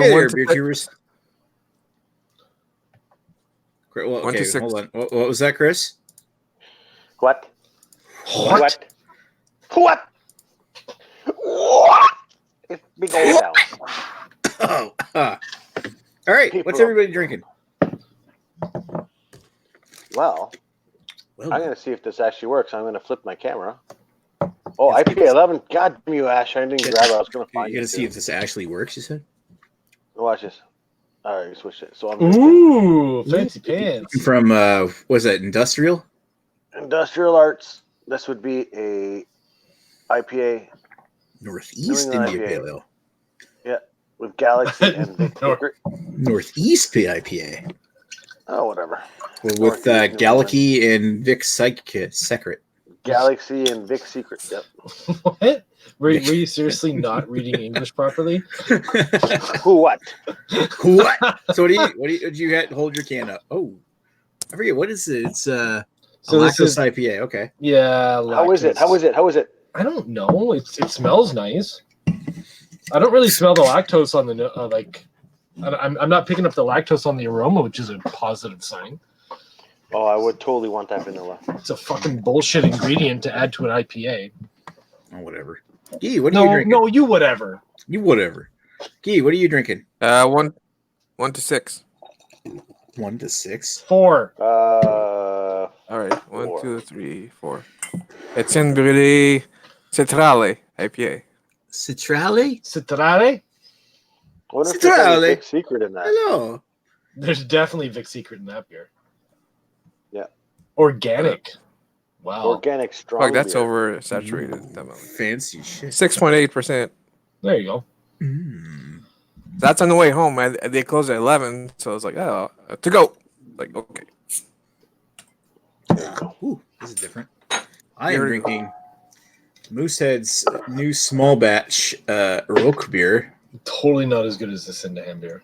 Hey there, beer tubers. Well, okay, hold on. What was that, Chris? What? It's big old house. Oh, all right. What's everybody drinking? Well, I'm going to see if this actually works. I'm going to flip my camera. Oh, IPA 11. God damn you, Ash. I didn't grab it. I was going to find it. You're going to see if this actually works, you said? Watch this. All right, switch it. So I'm fancy pants. From, was that Industrial? Industrial Arts. This would be a IPA. Northeast India Pale Ale. Yeah, with Galaxy and Vic Secret. Northeast IPA. Oh, whatever. With Galaxy and Vic Secret. Galaxy and Vic Secret. Yep. What? Were you seriously not reading English properly? What? What? So what did you hold your can up? Oh, I forget. What is it? It's so this is IPA. Okay. Yeah. Lactose. How is it? I don't know. It smells nice. I don't really smell the lactose on the I'm not picking up the lactose on the aroma, which is a positive sign. Oh, I would totally want that vanilla. It's a fucking bullshit ingredient to add to an IPA. Oh, whatever. Gee, what are you drinking? No, you whatever. You whatever. Gee, what are you drinking? 1 to 6. 1 to 6? 4. All right. 1, 2, 3, 4. It's in Brûlé Citrale IPA. Citrale? Citrale? I wonder if there's any Vic Secret in that. Hello. There's definitely Vic Secret in that beer. Yeah. Organic. Wow. Organic strong. Fuck, that's beer. oversaturated. Fancy shit. 6.8%. There you go. That's on the way home. They closed at 11, so I was like, oh, to go. Like, okay. Ooh, this is different. I am drinking Moosehead's new small batch Roque beer. Totally not as good as the Sydenham beer.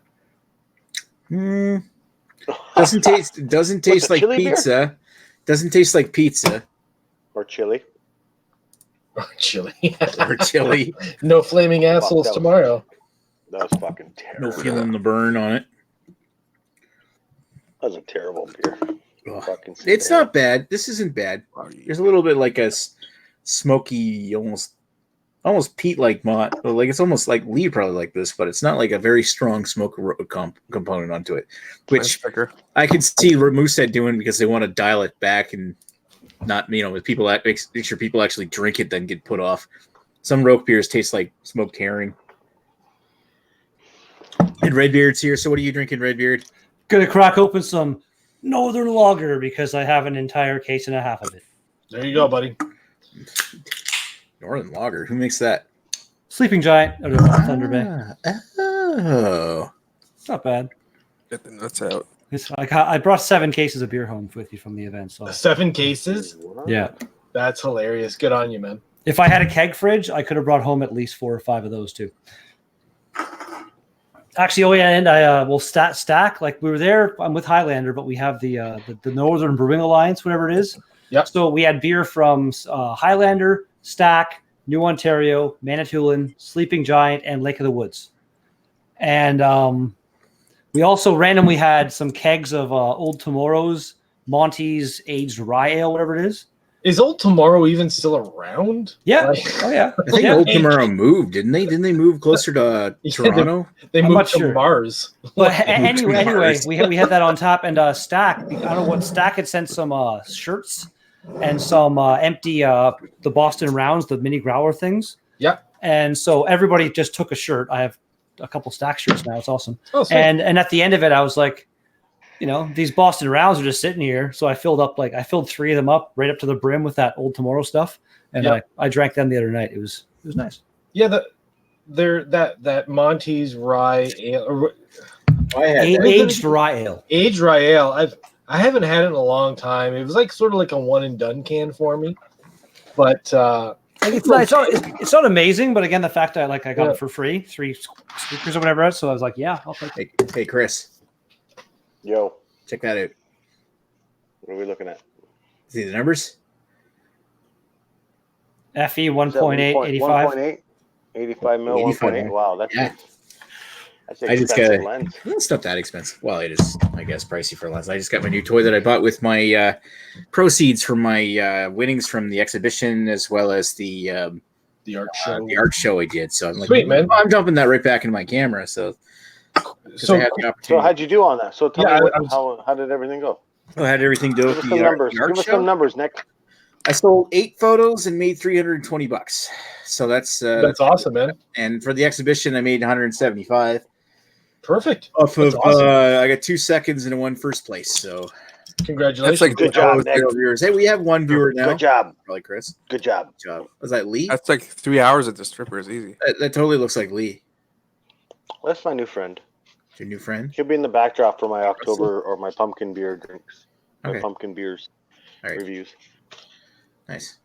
Doesn't taste like pizza. Beer? Doesn't taste like pizza. Or chili. Or chili. Or chili. No flaming assholes tomorrow. That was fucking terrible. No feeling the burn on it. That was a terrible beer. It's not bad. This isn't bad. There's a little bit like a smoky, almost peat-like malt. Like it's almost like Lee probably like this, but it's not like a very strong smoke component onto it, which I could see Moosehead doing because they want to dial it back and not, with people that make sure people actually drink it, then get put off. Some Roque beers taste like smoked herring. And Redbeard's here. So what are you drinking, Redbeard? Gonna crack open some Northern Lager because I have an entire case and a half of it. There you go, buddy. Northern Lager. Who makes that? Sleeping Giant out of Thunder Bay. Oh, it's not bad. Get the nuts out. It's like I brought 7 cases of beer home with you from the event. So 7 cases? Yeah, that's hilarious. Good on you, man. If I had a keg fridge, I could have brought home at least 4 or 5 of those too. Actually, oh yeah, and I will stack like we were there. I'm with Highlander, but we have the Northern Brewing Alliance, whatever it is. Yeah. So we had beer from Highlander, Stack, New Ontario, Manitoulin, Sleeping Giant, and Lake of the Woods. And we also randomly had some kegs of Old Tomorrow's Monty's aged rye ale, whatever it is. Is Old Tomorrow even still around? Yeah. Oh yeah. I think Old Tomorrow moved, didn't they? Didn't they move closer to Toronto? They moved to Mars. But anyway, we had that on top, and Stack. I don't know what Stack had sent some shirts and some empty the Boston Rounds, the mini growler things. Yeah. And so everybody just took a shirt. I have a couple Stack shirts now. It's awesome. Oh, sweet. And at the end of it, I was like, these Boston Rounds are just sitting here. So I filled 3 of them up right up to the brim with that Old Tomorrow stuff. And I drank them the other night. It was nice. Yeah, that Monty's rye ale, aged rye ale. Aged rye ale. I haven't had it in a long time. It was like sort of like a one and done can for me, but it's not amazing. But again, the fact that I got it for free, 3 speakers or whatever else. So I was like, yeah, I'll take it. Hey, Chris. Yo, check that out. What are we looking at? See the numbers? FE 1.8, 85. 1.8, 85 mil, 1.8. Wow, That's I just expensive got lens. it's not that expensive. Well, it is, I guess, pricey for lens. I just got my new toy that I bought with my proceeds from my winnings from the exhibition, as well as the art show I did. So I'm like, Sweet, man. I'm dumping that right back into my camera. So I had the opportunity. So how'd you do on that? So tell Yeah, me how did everything go? I had everything do Give us some numbers. Give us some numbers, Nick. I sold 8 photos and made $320. So that's awesome, man. And for the exhibition, I made 175. Perfect. Off That's of awesome. I got 2 seconds and 1 first place. So congratulations. That's like good job, Nick. viewers. Hey, we have 1 viewer now. Good job. Probably Chris. Good job. Was that Lee? That's like 3 hours at the stripper is easy. That totally looks like Lee. That's my new friend. Your new friend? He'll be in the backdrop for my October or my pumpkin beer drinks. My Okay. pumpkin beers All right. reviews. Nice.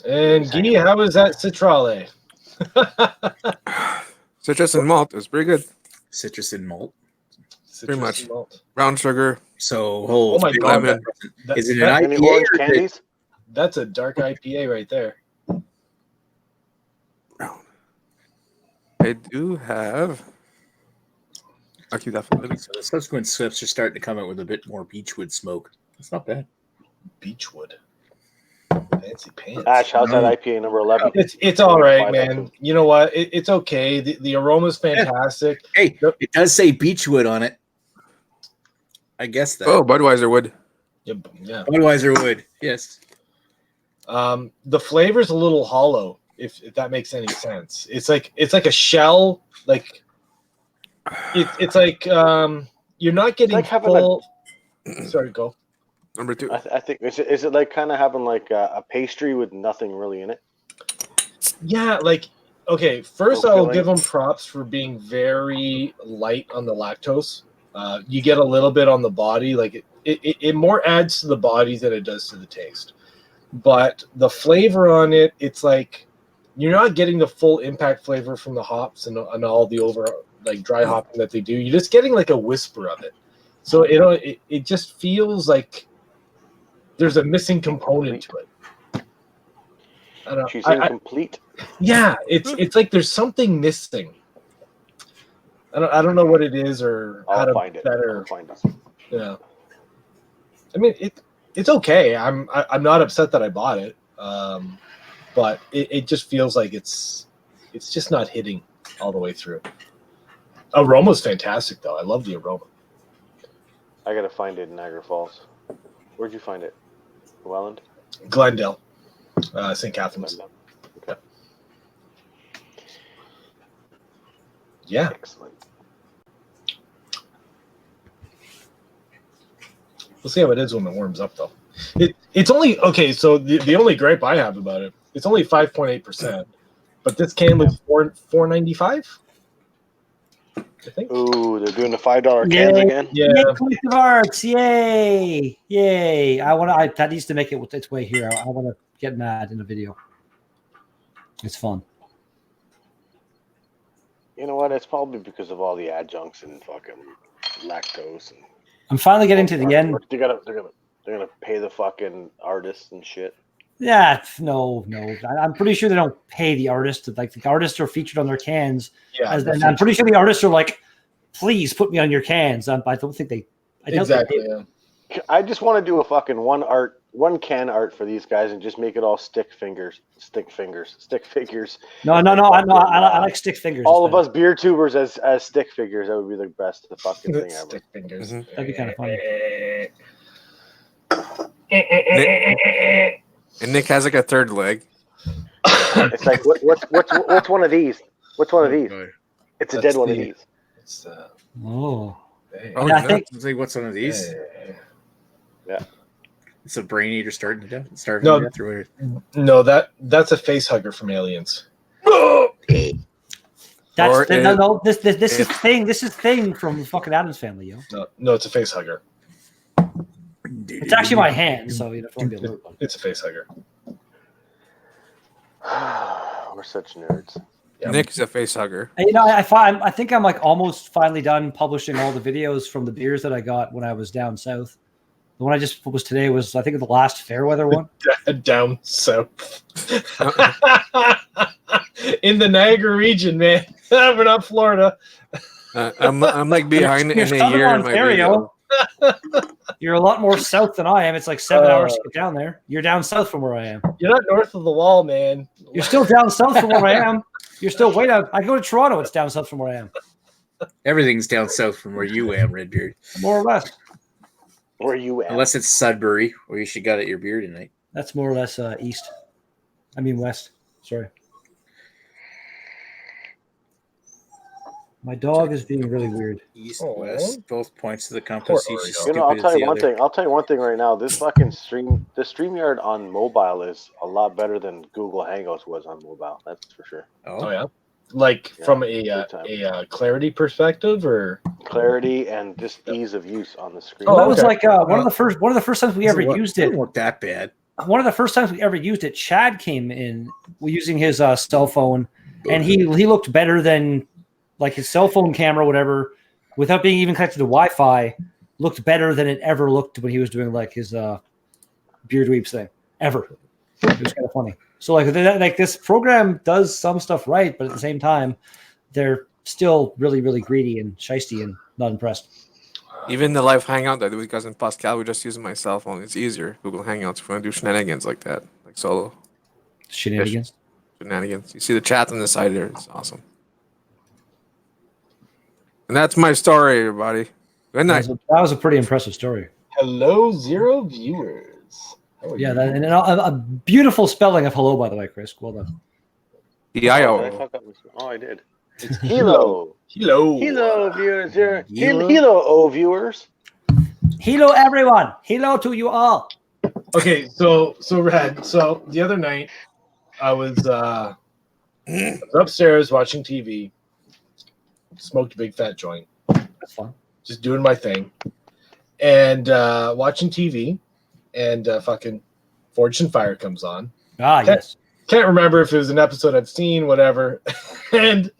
And Guy, how was that Citrale? Citrus and malt is pretty good. Citrus and malt. Pretty much. Malt. Brown sugar. So, Oh my God. lemon. Is it That- an Any IPA orange or is it- candies? That's a dark IPA right there. Brown. I do have. I'll keep that for later. So the subsequent sips are starting to come out with a bit more beechwood smoke. It's not bad. Beechwood. Fancy pants. Ash, how's that IPA number 11? It's all right, man. You know what? It's okay. The aroma's fantastic. Hey, it does say beechwood on it. I guess that. Oh, Budweiser wood. Yeah. Budweiser wood. Yes. The flavor's a little hollow, if that makes any sense. It's like a shell. Like it's like you're not getting like having full. Sorry, go. Number 2. I think is it like kind of having like a pastry with nothing really in it? Yeah, like okay. First, No I will filling. give them props for being very light on the lactose. You get a little bit on the body, like it more adds to the body than it does to the taste. But the flavor on it, it's like you're not getting the full impact flavor from the hops and all the over like dry hopping that they do. You're just getting like a whisper of it. So it just feels like there's a missing component to it. I don't She's know. incomplete. Yeah, it's like there's something missing. I don't know what it is or how I'll to find it. better. I'll find it. Yeah, I mean it's okay. I'm not upset that I bought it, but it just feels like it's just not hitting all the way through. Aroma's fantastic though. I love the aroma. I gotta find it in Niagara Falls. Where'd you find it? Welland? Glendale, St. Catharines. Okay. Yeah, Excellent. we'll see how it is when it warms up though. It's only okay. So the only gripe I have about it, it's only 5.8%, but this can was $4.95. I think. Ooh, they're doing the $5 cans again. Yeah. Yay, collective arts! Yay! Yay! That needs to make it its way here. I want to get mad in the video. It's fun. You know what? It's probably because of all the adjuncts and fucking lactose and. I'm finally getting to the end. They're gonna pay the fucking artists and shit. Yeah, no. I'm pretty sure they don't pay the artists. Like the artists are featured on their cans. Yeah, And I'm pretty sure the artists are like, "Please put me on your cans." I don't think they. Exactly. Yeah. I just want to do a fucking one can art for these guys and just make it all stick figures. No. I like stick figures. All of us beer tubers as stick figures. That would be the best fucking thing ever. Stick fingers. That'd be kind of funny. And Nick has like a third leg. It's like what's one of these? What's one of these? It's a That's dead one of the- these. It's, Oh, hey. Oh, yeah, I yeah. think It's like, what's one of these? Yeah. It's a brain eater starting to death. Starving No. to death or what? No, that's a face hugger from Aliens. that's Or no. This is thing. This is thing from fucking Adam's Family, yo. No, it's a face hugger. It's actually my hand, so you don't be alert. It's a face hugger. We're such nerds. Yeah. Nick is a face hugger. And, I think I'm like almost finally done publishing all the videos from the beers that I got when I was down south. The one I just published today was, I think, the last Fairweather one. Down south. In the Niagara region, man. We're not Florida. I'm like behind You're in a southern year in my Ontario. video. You're a lot more south than I am. It's like 7 hours to get down there. You're down south from where I am. You're not north of the wall, man. You're still down south from where I am. You're still way down. I go to Toronto. It's down south from where I am. Everything's down south from where you am, Redbeard. More or less. Where you at? Unless it's Sudbury, where you should got at your beer tonight. That's more or less east. I mean west. Sorry. My dog is being really weird. East, west, both points of the compass. He's just stupid I'll tell as you the one other. thing. I'll tell you one thing right now. This fucking the StreamYard on mobile is a lot better than Google Hangouts was on mobile. That's for sure. Oh yeah, like from a clarity perspective, or clarity and just ease of use on the screen. Oh, that was like one of the first times we ever used it. It wasn't that bad. One of the first times we ever used it, Chad came in using his cell phone, and he looked better than like his cell phone camera, whatever, without being even connected to Wi-Fi, looked better than it ever looked when he was doing like his Beard Weeps thing ever. It was kind of funny. So like this program does some stuff right, but at the same time, they're still really, really greedy and shisty and not impressed. Even the live hangout that we got in Pascal, we just using my cell phone. It's easier. Google Hangouts if we want to do shenanigans like that, like solo Shenanigans. You see the chat on the side there. It's awesome. And that's my story, everybody. Good night. That was a pretty impressive story. hello, 0 viewers. Yeah, and a beautiful spelling of hello, by the way, Chris. Well done. D-I-O. Oh, I did. It's Hello, viewers. Hello, viewers. Hello, everyone. Hello to you all. Okay, so Red. So the other night, I was upstairs watching TV, smoked a big fat joint. That's fun. Just doing my thing, and watching TV, and fucking Forged in Fire comes on. Ah, yes. Can't remember if it was an episode I've seen, whatever. And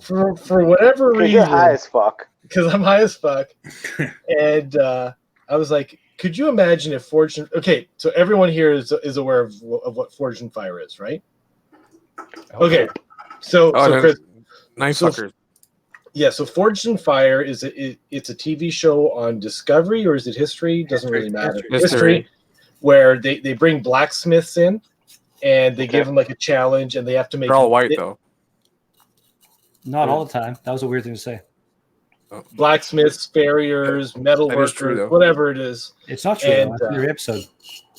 for whatever reason, You're high as fuck. because I'm high as fuck, and I was like, could you imagine if Forged? Okay, so everyone here is aware of what Forged in Fire is, right? Okay, so Chris, nice fuckers. yeah, so Forged in Fire it's a TV show on Discovery, or is it History? Doesn't really matter. History. Where they bring blacksmiths in, and they give them like a challenge, and they have to make. They're all white though. Not all the time. That was a weird thing to say. Blacksmiths, farriers, metal That is workers, true, though. whatever it is. It's not true. And, That's every episode.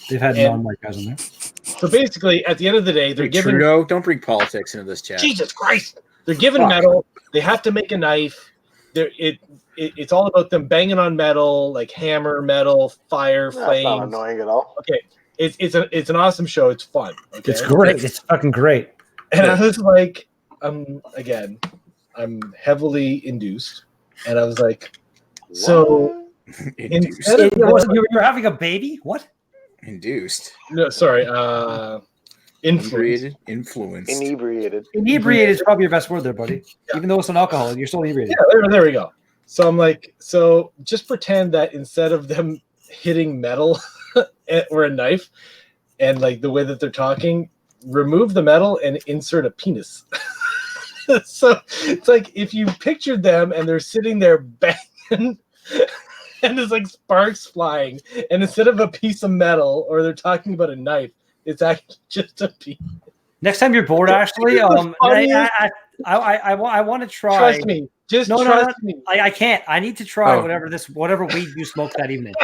They've had and- non-white guys on there. So basically, at the end of the day, they're Hey, given. Trudeau, don't bring politics into this chat. Jesus Christ! They're given Fuck. metal. They have to make a knife. It's all about them banging on metal, like hammer, metal, fire, That's not flames. annoying at all. Okay, it's an awesome show. It's fun. Okay? It's great. It's fucking great. And I was like, I'm heavily induced, and I was like, so Induced. instead of You're having a baby? What? Induced. no, sorry, influenced. Inebriated. Influenced. Inebriated. Inebriated is probably your best word there, buddy. Even though it's an alcohol, you're still inebriated. Yeah, there we go. So I'm like, so just pretend that instead of them hitting metal or a knife, and like the way that they're talking, remove the metal and insert a penis. So it's like if you pictured them and they're sitting there banging, and there's like sparks flying, and instead of a piece of metal or they're talking about a knife, it's actually just a piece. Next time you're bored, Ashley, I want to try. Trust me. Just trust me. I can't. I need to try Oh. whatever weed you smoked that evening.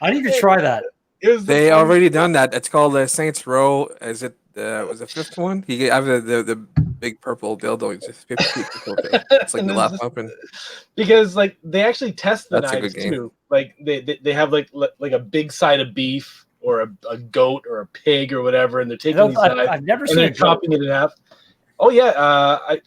I need to try that. It was the They funniest- already done that. It's called Saints Row. Is it was the fifth one? He have the big purple dildo. It's just 50 people. It's like And the this lap is- open. because like they actually test the That's a knives good game. too. Like they have like a big side of beef or a goat or a pig or whatever, and they're taking these knives I've never and seen they're it. Goat. chopping it in half. Oh yeah,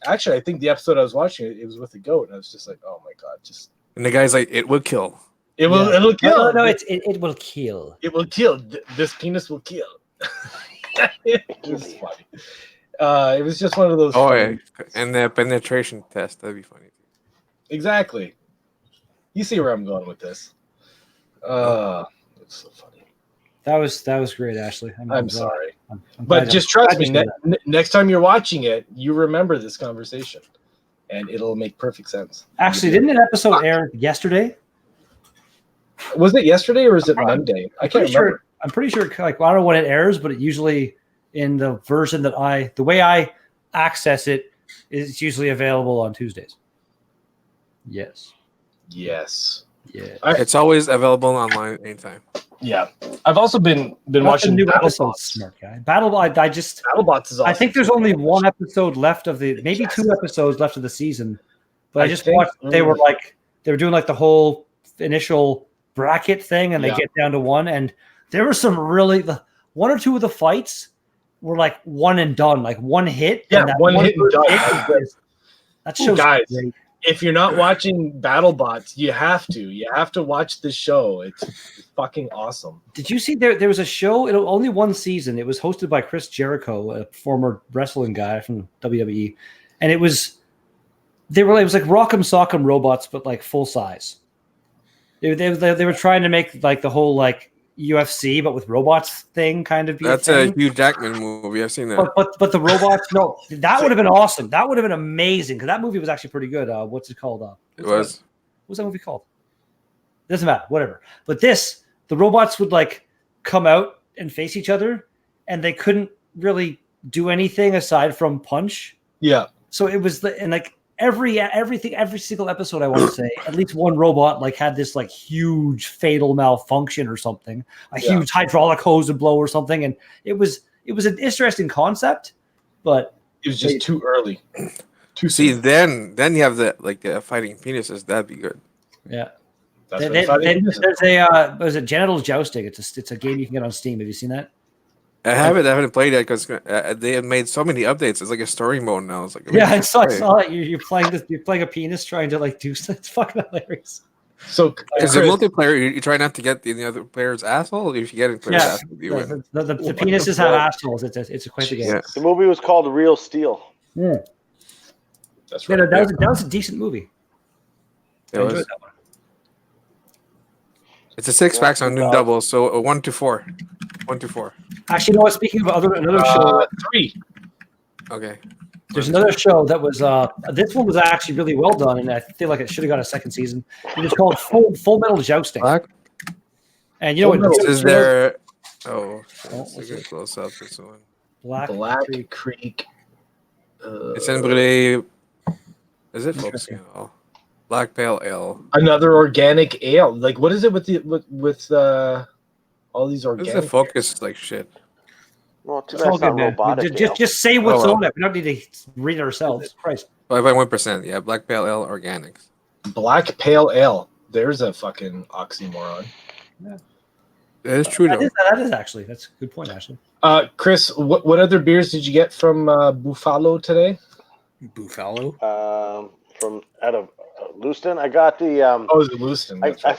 I think the episode I was watching it was with the goat, and I was just like, oh my god, just And the guy's like, it will kill. it'll No, kill. no, it will kill. It will kill. This penis will kill. It was funny. It was just one of those. Oh, funny- yeah. And the penetration test. That'd be funny. Exactly. You see where I'm going with this. It's so funny. That was great, Ashley. I'm sorry. I'm But glad- just I'm trust glad me, you said that. next time you're watching it, you remember this conversation. and it'll make perfect sense. Actually, didn't an episode air yesterday? Was it yesterday or was it Monday? I can't remember. I'm pretty sure. Like, well, I don't know when it airs, but it usually in the version that the way I access it is usually available on Tuesdays. Yes. Yes. Yeah. It's always available online anytime. Yeah. I've also been watching new BattleBots. episodes. Smart guy. BattleBot. BattleBots is awesome. I think there's only one episode left of maybe 2 episodes left of the season. But I just watched. They were doing like the whole initial bracket thing, and they get down to 1, and there were some really 1 or 2 of the fights were like one and done, like one hit. Yeah, one hit and done. That shows guys. Great. If you're not watching BattleBots, you have to. You have to watch this show. It's fucking awesome. Did you see there was a show? Only 1 season. It was hosted by Chris Jericho, a former wrestling guy from WWE, and it was like Rock'em Sock'em Robots, but like full size. They were trying to make like the whole like UFC, but with robots thing kind of. That's a Hugh Jackman movie. I've seen that. But the robots, no, that would have been awesome. That would have been amazing because that movie was actually pretty good. What's it called? What's that movie called? Doesn't matter. Whatever. But the robots would like come out and face each other, and they couldn't really do anything aside from punch. Yeah. So it was every single episode, I want to say, at least one robot like had this like huge fatal malfunction or something, huge hydraulic hose would blow or something, and it was an interesting concept, but it was just too early. Then you have the fighting penises. That'd be good. Yeah. There's was it genital jousting? It's a game you can get on Steam. Have you seen that? I haven't played it because they have made so many updates. It's like a story mode now. It's like I saw it. You're playing a penis trying to like do it's fucking hilarious. So is it multiplayer? You try not to get the other player's asshole. If you get in player's asshole, you win. The penises have assholes. It's quite the game. Yeah. The movie was called Real Steel. Yeah, that's right. That was a decent movie. I enjoyed that one. It's a 6-pack on Noon Double, so a 1 to 4. 1 to 4. Actually, you know what? Speaking of another show, 3. Okay. There's another show that was this one was actually really well done, and I feel like it should have got a second season. It was called Full Metal Jousting. And you know what? Is there? Oh, let's get close up this one. Black Creek. It's in Brûlé. Is it focusing at all? Black Pale Ale. Another organic ale. Like, what is it with all these organic? It's a focus like shit. Well, it's all good, man. Just say what's on it. We don't need to read it ourselves. Christ. 5.1%. Yeah, Black Pale Ale Organics. Black Pale Ale. There's a fucking oxymoron. Yeah. That is true, though. That is actually. That's a good point, Ashley. Chris, what other beers did you get from Buffalo today? Buffalo? From out of Lewiston. I got the. Is it Lewiston? I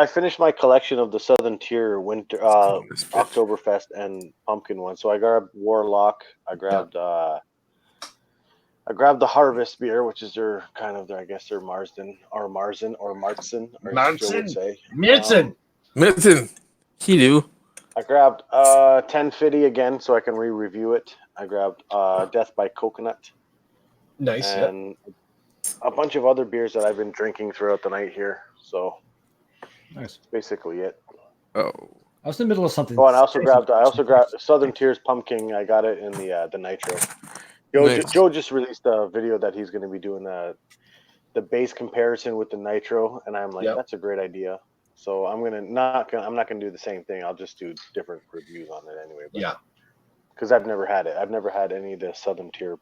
finished my collection of the Southern Tier Winter Oktoberfest and Pumpkin one. So I grabbed Warlock. I grabbed the Harvest beer, which is their I guess their Marsden or Marzen or Martzen or Marzen. Say. Milton. He do. I grabbed 1050 again so I can re-review it. I grabbed Death by Coconut. Nice. And a bunch of other beers that I've been drinking throughout the night here. So nice. Basically it. Oh. I was in the middle of something. Oh, and I also grabbed Southern Tier's Pumpkin. I got it in the Nitro. Joe just released a video that he's going to be doing the base comparison with the Nitro, and I'm like, that's a great idea. So I'm not gonna do the same thing. I'll just do different reviews on it anyway. Because I've never had it. I've never had any of the Southern Tier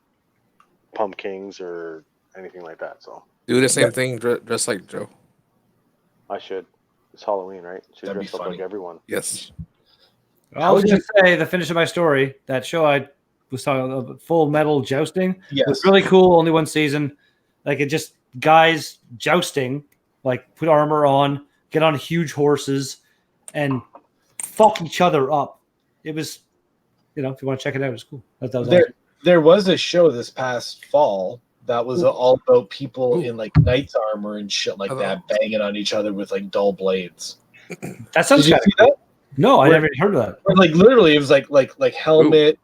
Pumpkins or anything like that. So do the same thing, dress like Joe. I should. It's Halloween, right? Should That'd dress be up funny. like everyone. Yes. I was going to say the finish of my story. That show I was talking about, Full Metal Jousting. Yes. It was really cool. Only 1 season. Like it just guys jousting, like put armor on, get on huge horses, and fuck each other up. It was, if you want to check it out, it was cool. That was awesome. There was a show this past fall that was all about people in like knight's armor and shit like that, banging on each other with like dull blades. That sounds kind of cool. No, I never even heard of that. Or, like literally, it was like helmet,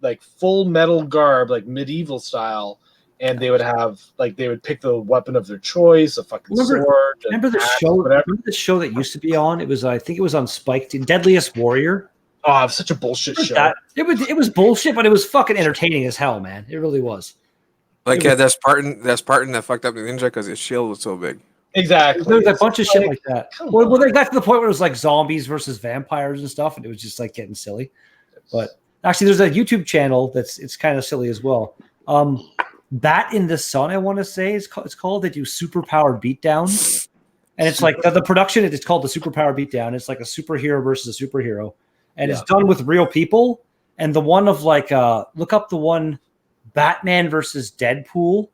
like full metal garb, like medieval style, and they would have they would pick the weapon of their choice, a fucking sword. Remember the axe, show? whatever. Remember the show that used to be on? It was I think it was on Spike, Deadliest Warrior. Oh, it was such a bullshit show. It was bullshit, but it was fucking entertaining as hell, man. It really was. Like that Spartan that fucked up the ninja because his shield was so big. Exactly. There was a bunch of shit like that. Well, they got to the point where it was like zombies versus vampires and stuff, and it was just like getting silly. But actually, there's a YouTube channel it's kind of silly as well. Bat in the Sun, I want to say it's called. They do superpowered beatdowns, and it's like the production. It's called the Superpower Beatdown. It's like a superhero versus a superhero, and it's done with real people. And the one of look up the one Batman versus Deadpool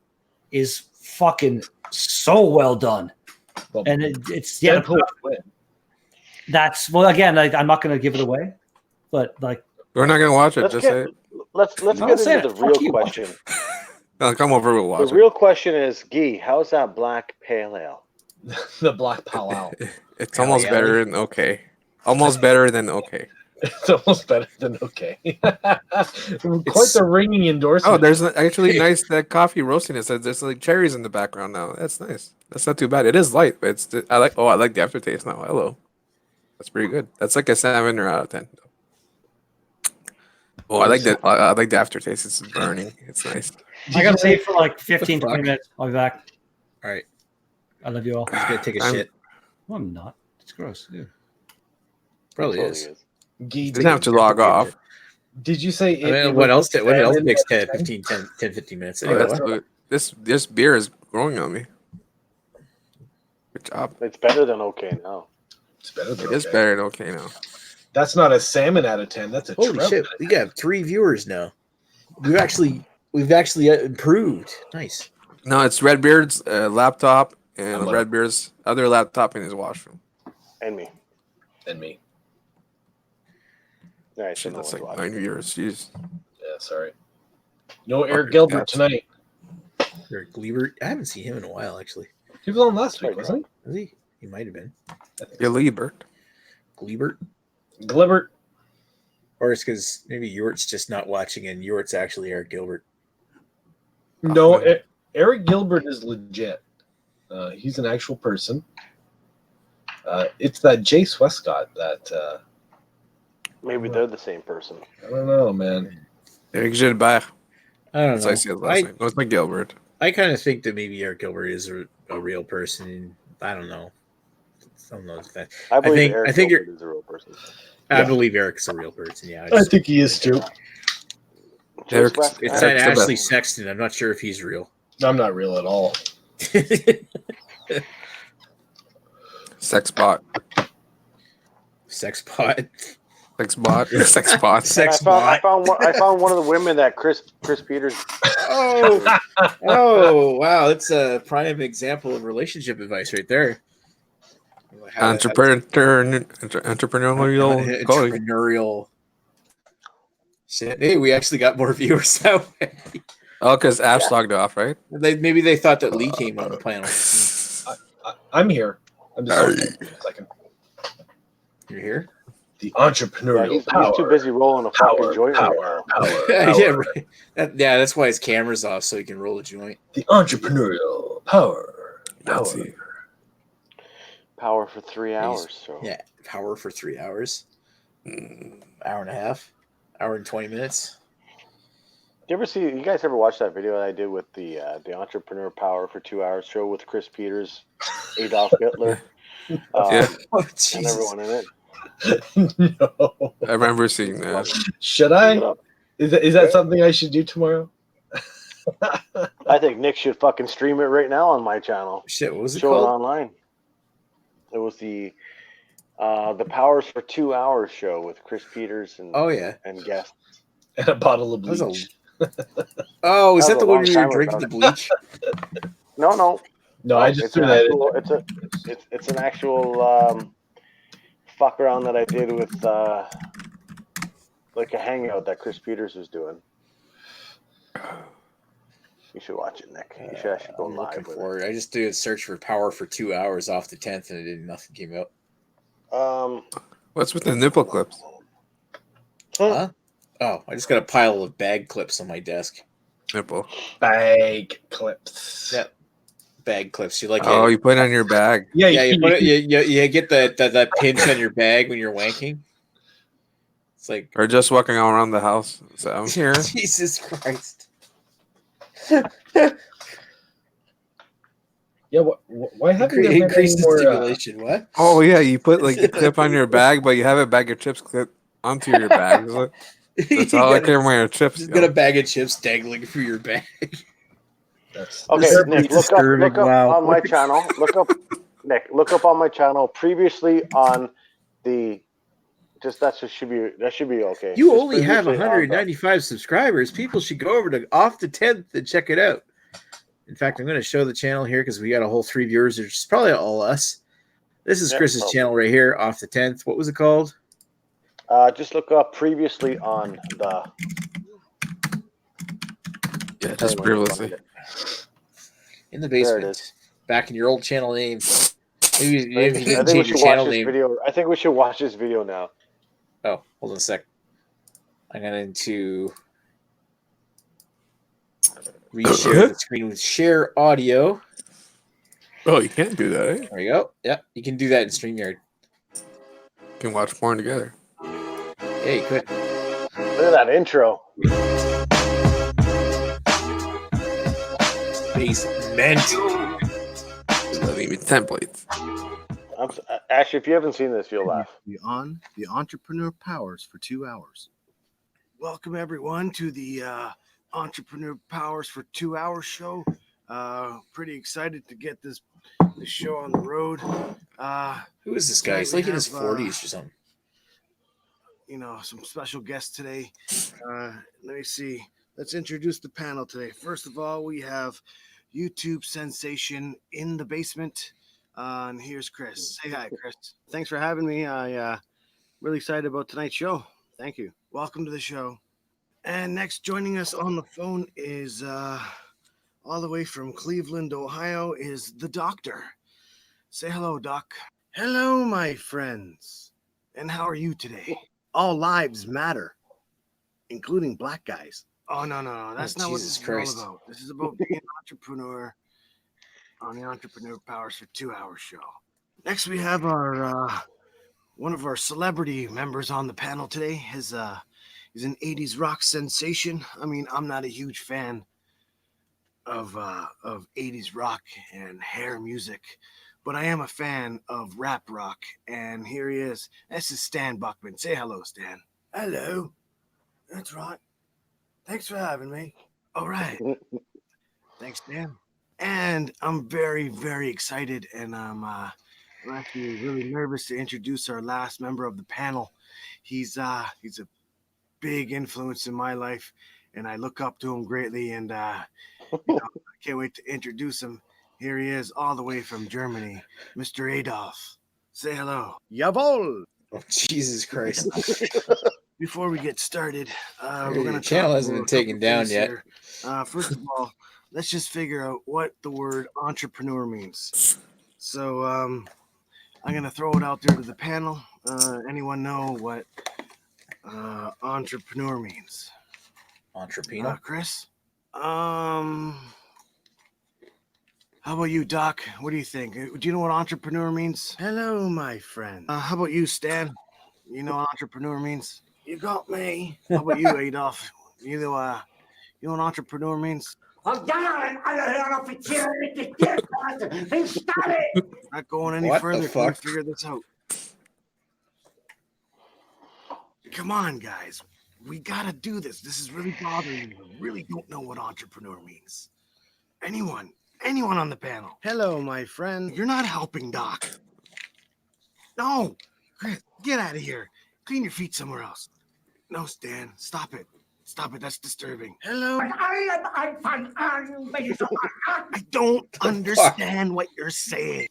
is fucking so well done. And it's Deadpool. That's again. I'm not going to give it away, but we're not gonna watch it. Let's just get, say it. let's get into the real question. No, come over. We'll watch The real question is, Guy, how's that black pale ale? The Black Pal Out. It's almost better than okay. Almost better than okay. It's almost better than okay. Quite the ringing endorsement. Oh, there's actually nice that coffee roasting. There's like cherries in the background now. That's nice. That's not too bad. It is light, but I like the aftertaste now. Hello, that's pretty good. That's like a 7 out of 10. Oh, I like that. I like the aftertaste. It's burning. It's nice. I gotta stay for like 15, 20 minutes. I'll be back. All right. I love you all. I'm just gonna take a shit. No, I'm not. It's gross. Yeah. Probably Totally is. Didn't have to log off. Did you say What else takes 10, 15 minutes? Anyway, This beer is growing on me. Good job. It's better than okay now. It's better than It is better than okay now. That's not a salmon out of 10. That's a holy trout. shit! We got 3 viewers now. We've actually improved. Nice. No, it's Redbeard's laptop and I'm Redbeard's other laptop in his washroom. And me. And me. Nice. Shit, that's like 9 viewers. Jeez. Yeah, sorry. No Eric Gilbert tonight. Eric Gilbert. I haven't seen him in a while, actually. He was on last week, wasn't Is he? He might have been. Gilbert. Gilbert. he? Gilbert. Or it's because maybe Yort's just not watching and Yort's actually Eric Gilbert. No, Eric Gilbert is legit. He's an actual person. It's that Jace Westcott that... Maybe they're the same person. I don't know, man. Eric Gilbert. I don't That's know. how I see his last name. No, it's not Gilbert. I kind of think that maybe Eric Gilbert is a real person. I don't know. I don't know if that. I believe I Eric think Gilbert is a real person. I believe Eric's a real person. Yeah, I think he is too. Eric's- Westcott. It's Eric's that the Ashley best. Sexton. I'm not sure if he's real. I'm not real at all. Sex bot. Sex pot. Sex bot. Sex bot. And Sex I bot. found one of the women that Chris Peters. Oh, wow. That's a prime example of relationship advice right there. Entrepreneurial. Entrepreneurial. Shit. Hey, we actually got more viewers that way. Oh, because Ash logged off, right? Maybe they thought that Lee came on the panel. I'm here. I'm just a second. You're here? The entrepreneurial He's power. too busy rolling a fucking joint right now. Yeah, right. That's why his camera's off, so he can roll a joint. The entrepreneurial power. Let's see. Power for 3 hours. So Yeah, power for 3 hours. Hour and a half. Hour and 20 minutes. you guys ever watch that video that I did with the Entrepreneur Power for 2 hours show with Chris Peters, Adolf Hitler, Yeah. Oh, and Jesus. everyone in it? No. I remember seeing that. Should I? Is that something I should do tomorrow? I think Nick should fucking stream it right now on my channel. Shit, what was it Show it called? online. It was the Powers for 2 hours show with Chris Peters and Oh, yeah. and guests. And a bottle of That was a- bleach. Oh, is That that was the a one long where you were time drinking ago. the bleach? No. No, I just it's threw an that actual, it's an actual fuck around that I did with like a hangout that Chris Peters was doing. You should watch it, Nick. You should actually go I'm live looking with for it. I just did a search for power for 2 hours off the 10th, and nothing came out. it. What's with the nipple clips? Huh? Oh, I just got a pile of bag clips on my desk. Nipple. Bag clips. Yeah. Bag clips. You like Oh, it? you put it on your bag. Yeah, Yeah, you put it. You get that pinch on your bag when you're wanking. It's like Or just walking around the house. So I'm here. Jesus Christ. Yeah, why haven't there been any Increase the more? stimulation. What? Oh yeah, you put like the clip on your bag, but you have a bag of chips clip onto your bag. That's all I care about your chips. Just Yo. got a bag of chips dangling through your bag. That's Okay, Terribly Nick, look disturbing. up Wow. on my channel. Look up on my channel previously on the. Just that should be okay. You Just only have previously on the- 195 subscribers. People should go over to Off the 10th and check it out. In fact, I'm going to show the channel here because we got a whole 3 viewers. It's probably all us. This is Yeah, Chris's probably. channel right here, Off the 10th. What was it called? Just look up previously on the. Yeah, just previously. In the There it basement. is. Back in your old channel name. Maybe you I didn't think we change should your channel watch this name. video. I think we should watch this video now. Oh, hold on a sec. I'm going to reshare the screen with share audio. Oh, you can't do that, eh? There we go. Yep, you can do that in StreamYard. You can watch porn together. Yeah, you could. Look at that intro. Basement. Leave me templates. Actually, if you haven't seen this, you'll laugh. On the Entrepreneur Powers for 2 hours. Welcome everyone to the Entrepreneur Powers for 2 hours show. Pretty excited to get this show on the road. Who is this guy? He's like in his 40s or something. You know, some special guests today. Let me see. Let's introduce the panel today. First of all, we have YouTube sensation in the basement. And here's Chris. Say hi, Chris. Thanks for having me. Really excited about tonight's show. Thank you. Welcome to the show. And next, joining us on the phone is all the way from Cleveland, Ohio, is the doctor. Say hello, Doc. Hello, my friends. And how are you today? All lives matter, including black guys. Oh, no. That's not what this is all about. This is about being an entrepreneur on the Entrepreneur Powers for 2 hours show. Next, we have our one of our celebrity members on the panel today. He's an 80s rock sensation. I mean, I'm not a huge fan of 80s rock and hair music, but I am a fan of rap rock. And here he is. This is Stan Buckman. Say hello, Stan. Hello. That's right. Thanks for having me. All right. Thanks, Stan. And I'm very, very excited, and I'm actually really nervous to introduce our last member of the panel. He's a big influence in my life, and I look up to him greatly, and I can't wait to introduce him. Here he is, all the way from Germany, Mr. Adolf. Say hello. Jawohl. Oh, Jesus Christ. Before we get started, we're Your going to channel hasn't been taken down yet. First of all, let's just figure out what the word entrepreneur means. So I'm going to throw it out there to the panel. Anyone know what entrepreneur means? Entrepreneur? Chris? How about you, Doc? What do you think? Do you know what entrepreneur means? Hello, my friend. How about you, Stan? You know what entrepreneur means? You got me. How about you, Adolf? You know what entrepreneur means? Not going any What the further. Can we fuck? figure this out? Come on, guys. We gotta do this. This is really bothering me. I really don't know what entrepreneur means. Anyone on the panel? Hello, my friend. You're not helping, Doc. No, Chris, get out of here. Clean your feet somewhere else. No, Stan, stop it. Stop it. That's disturbing. Hello. I don't understand what you're saying.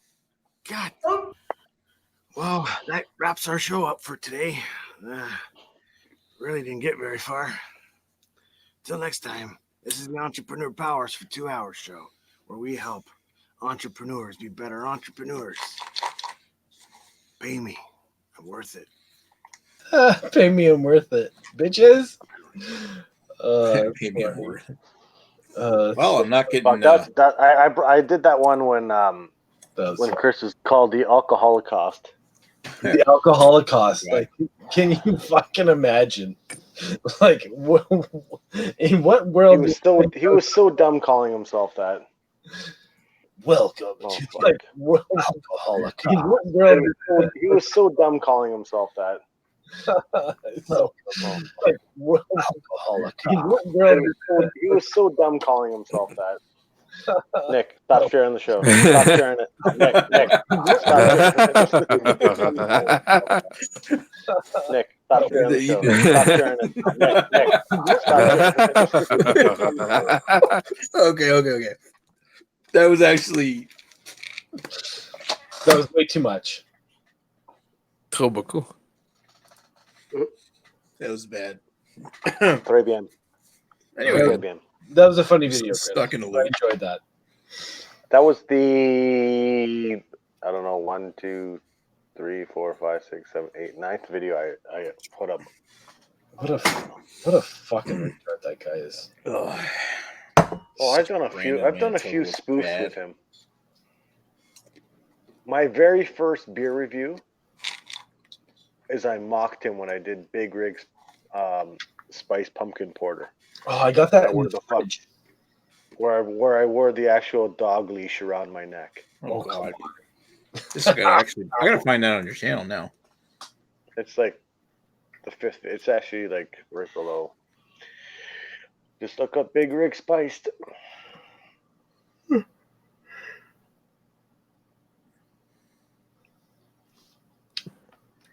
God. Well, that wraps our show up for today. Really didn't get very far. Till next time, this is the Entrepreneur Powers for 2 hours show, where we help entrepreneurs be better entrepreneurs. Pay me. I'm worth it. Pay me, I'm worth it, bitches. Maybe I'm worth it. Well, I'm not getting. Fuck, I did that one when Chris was called the Alcoholocaust. The Alcoholocaust. Like, can you fucking imagine? Like, in what world? He was so dumb calling himself that. Welcome to like Alcoholocaust. In what world? He was so dumb calling himself that. Like, Alcoholocaust. In what world? He was so dumb calling himself that. Nick, stop sharing the show. Stop sharing it. Nick, stop sharing the show. Stop sharing it. Nick, stop sharing it. Okay. That was actually. That was way too much. Trop beaucoup. That was bad. Très bien. Anyway, Très bien. That was a funny video. Stuck in a I loop. enjoyed that. That was the 1, 2, 3, 4, 5, 6, 7, 8, 9th video I put up. What a fucking retard that guy is. Oh, I've done a few spoofs with him. My very first beer review is I mocked him when I did Big Rig's Spice Pumpkin Porter. Oh, I got that. Where I wore the actual dog leash around my neck. Oh God! This is I gotta find that on your channel now. It's like the 5th. It's actually like right below. Just look up Big Rig Spiced.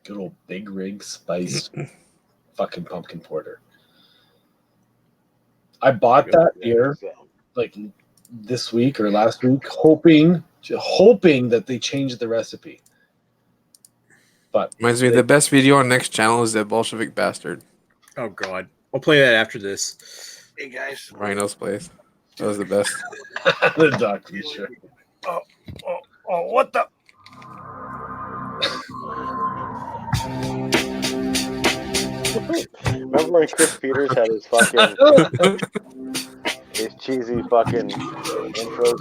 Good old Big Rig Spiced fucking pumpkin porter. I bought that beer like this week or last week, hoping that they changed the recipe. But Reminds me, the best video on next channel is that Bolshevik bastard. Oh God! I'll play that after this. Hey guys. Rhino's place. That was the best. the doctor, sure. Oh, what the? Remember when Chris Peters had his fucking his cheesy fucking intros?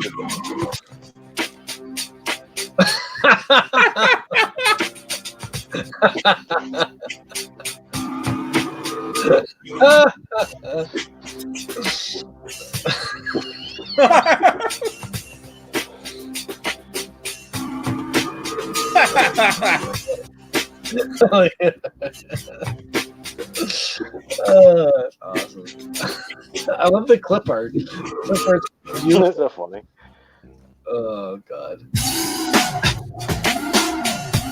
Awesome. I love the clip art. Clip art's beautiful. That's so funny. Oh God.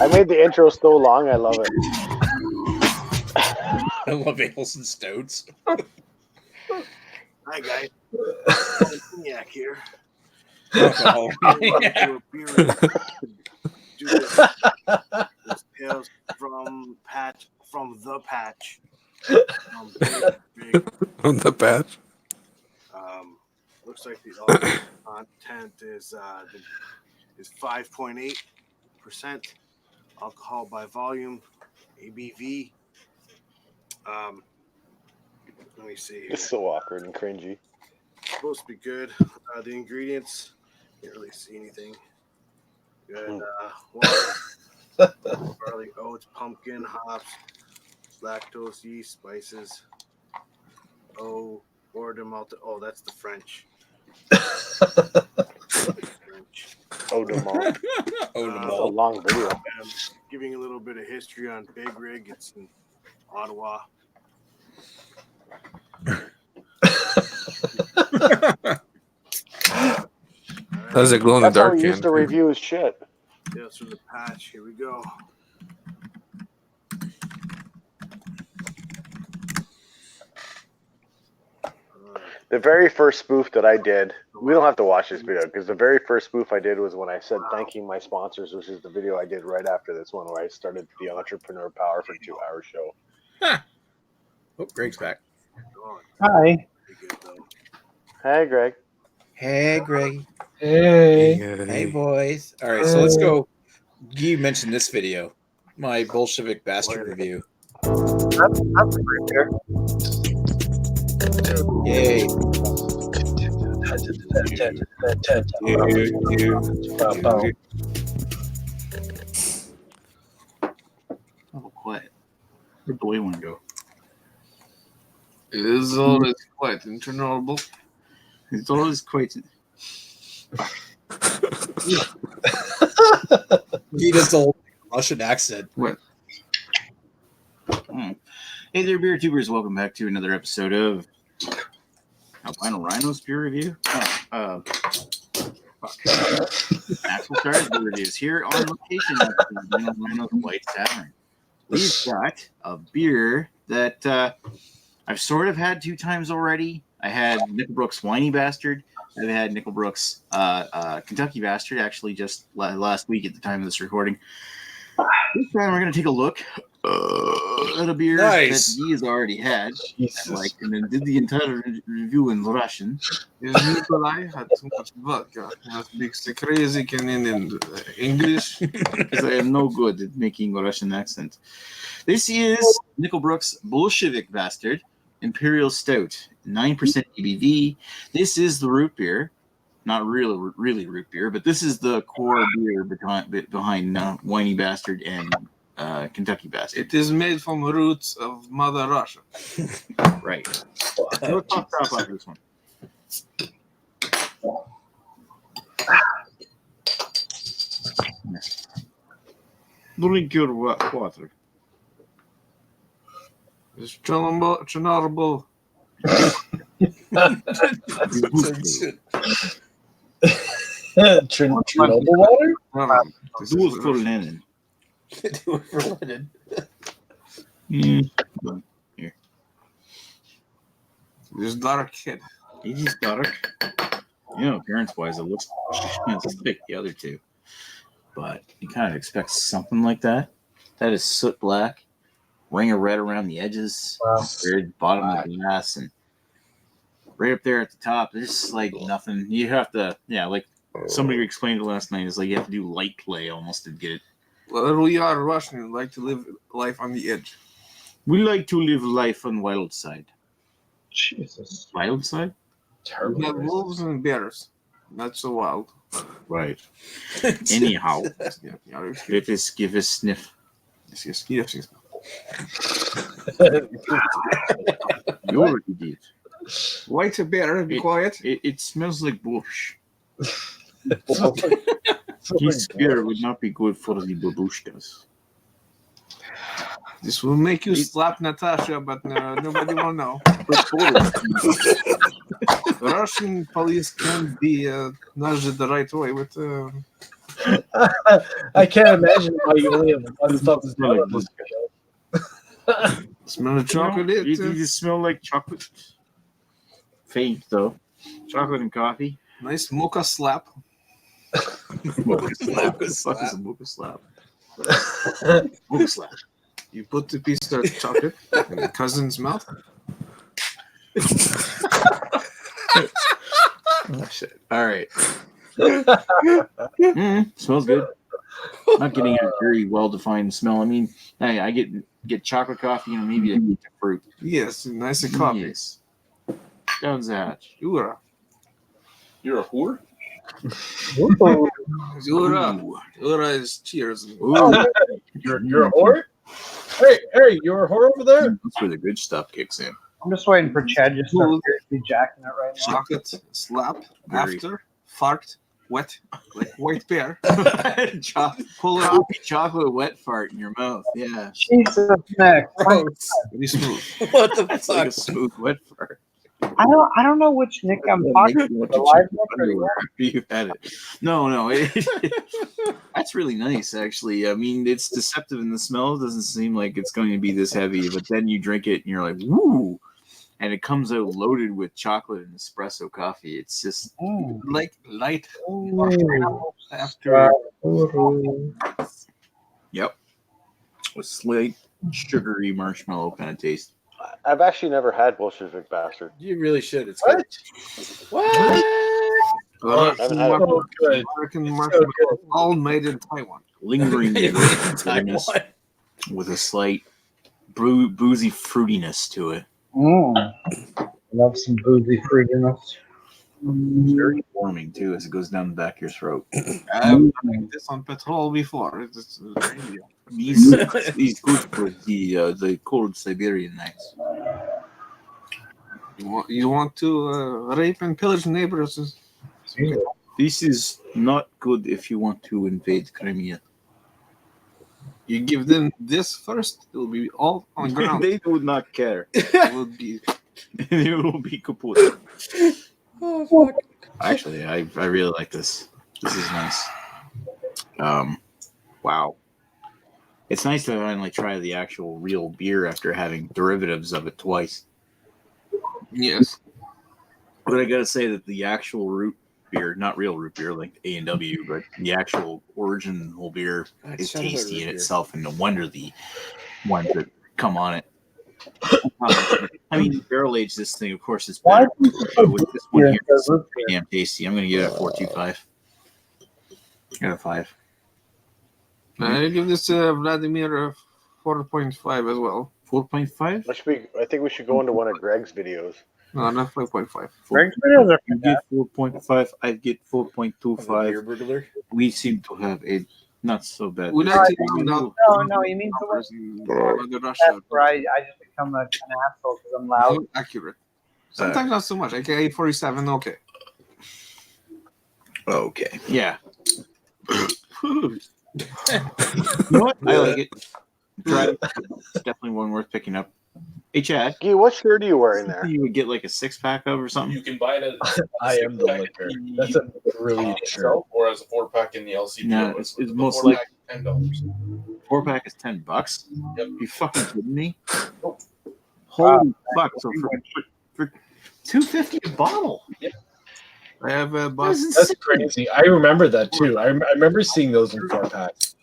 I made the intro so long, I love it. I love ales and stouts. Hi guys. Cognac here. Alcohol. This tales from the patch. On the patch. Looks like the alcohol content is 5.8% alcohol by volume, ABV. Let me see. It's so awkward and cringy. Supposed to be good. The ingredients, can't really see anything. Good. Water, barley, oats, pumpkin, hops, lactose, yeast, spices. Hors de Malta. Oh, that's the French. French. Oh, de Malt. That's a long video. I'm giving a little bit of history on Big Rig. It's in Ottawa. Does it glow in the That's how dark? we used to review his shit. Yeah, it's from the patch. Here we go. The very first spoof that I did, we don't have to watch this video because the very first spoof I did was when I said thanking my sponsors, which is the video I did right after this one where I started the Entrepreneur Power for 2-hour show. Huh. Oh, Greg's back. Hi. Hey, Greg. Hey, Greg. Hey. Hey, boys. All right, so let's go. You mentioned this video, my Bolshevik bastard review. That's a great beer. Yay. Oh, quiet. Where'd the boy one go? It is always quite intolerable. It's always quite. He does the whole Russian accent. What? Hey there, beer tubers! Welcome back to another episode of Albino Rhino's beer review. Actual Stars beer reviews here on location at the Albino Rhino's White Tavern. We've got a beer that I've sort of had 2 times already. I had Nickelbrook's Whiny Bastard. I've had Nickelbrook's Kentucky Bastard actually just last week at the time of this recording. This time we're going to take a look at a beer that he has already had, and then did the entire review in Russian. Nikolai had too much vodka. That makes the crazy in English. Because I am no good at making a Russian accent. This is Nickelbrook's Bolshevik Bastard Imperial Stout, 9% ABV. This is the root beer. Not really root beer, but this is the core beer behind Whiny Bastard and Kentucky Bastard. It is made from roots of Mother Russia. Right. Let's top off this one. Drink your water. It's Chernobyl. Chernobyl water? Do it for Lenin. Do it for Lenin. Here. This dark kid. It is dark. Appearance-wise, it looks just like the other two. But you kind of expect something like that. That is soot black. Ring of red around the edges. Wow. Very bottom of the glass. And right up there at the top, there's like nothing. You have to, like somebody explained it last night, is like you have to do light play almost to get it. Well, we are Russian. We like to live life on the edge. We like to live life on wild side. Jesus. Wild side? Terrible. We have wolves and bears. Not so wild. Right. Anyhow, Yeah. give us sniff. Yes. You already did. White bear, be quiet. It smells like bush. His beer would not be good for the babushkas. This will make you slap Natasha, but nobody will know. Russian police can be nudged the right way with. I can't imagine why you only have one stuff to smell on this show. Smell the chocolate. You smell like chocolate. Faint though. Chocolate and coffee. Nice mocha slap. Mocha slap. Mocha slap. Mocha slap. You put the piece of chocolate in the cousin's mouth. Oh, shit. All right. Smells good. Not getting a very well-defined smell. I mean, hey, I get chocolate coffee and maybe a fruit. Yes, nice and coffee. Yes. Down the hatch. You're You're a whore? Ura is cheers. Oh, you're a whore? Hey, you're a whore over there? That's where the good stuff kicks in. I'm just waiting for Chad just to be jacking it right now. Chocolate slap after fart wet like white bear. Pull out chocolate wet fart in your mouth. Yeah. Jesus, Nick. Pretty smooth. What the That's fuck? like a smooth wet fart. I don't know which Nick I'm talking to. The live Nick or the after you've had it. No. That's really nice, actually. I mean, it's deceptive in the smell. It doesn't seem like it's going to be this heavy, but then you drink it and you're like, woo! And it comes out loaded with chocolate and espresso coffee. It's just like light after. Yep. With slight sugary marshmallow kind of taste. I've actually never had Bolshevik Bastard. You really should. It's What? good. What? American marshmallow, all made in Taiwan. Lingering Taiwan. with a slight boozy fruitiness to it. Love some boozy fruitiness. It's very warming too as it goes down the back of your throat. I've drank this on petrol before. It's These good for the cold Siberian nights. You want to rape and pillage neighbors? This is not good if you want to invade Crimea. You give them this first, it will be all on the ground. They would not care. It will be. It will be kaput. Oh, fuck. Actually, I really like this. This is nice. Wow. It's nice to finally try the actual real beer after having derivatives of it twice. Yes. But I gotta say that the actual root beer, not real root beer like A&W, but the actual original beer is tasty in itself, and no wonder the ones that come on it. I mean, barrel age this thing, of course, is better. But with this one here, it's pretty damn tasty. I'm gonna give it a 4.25. Out of 5. I give this Vladimir a 4.5 as well. 4.5? I think we should go into one of Greg's videos. No, not 5.5. Greg's videos are You get 4.5. I get 4.25. We seem to have a not so bad. We like to round out No, you mean the one numbers in the Russia. that's where I just become an asshole because I'm loud. Not accurate. Sometimes not so much. AKA 47, okay. Okay. Yeah. You know what? I like it. Try it. It's definitely one worth picking up. Hey, Chad. Gee, what shirt are you wearing there? You would get like a 6-pack of or something. You can buy it as I am the liquor. That's a brilliant shirt. Or as a 4-pack in the LCP. No, it's most like $10. 4-pack is $10. Yep. You fucking kidding me? Holy fuck! So for $2.50 a bottle. Yep. I have a bus. That's crazy. I remember that too. I remember seeing those in 4-packs.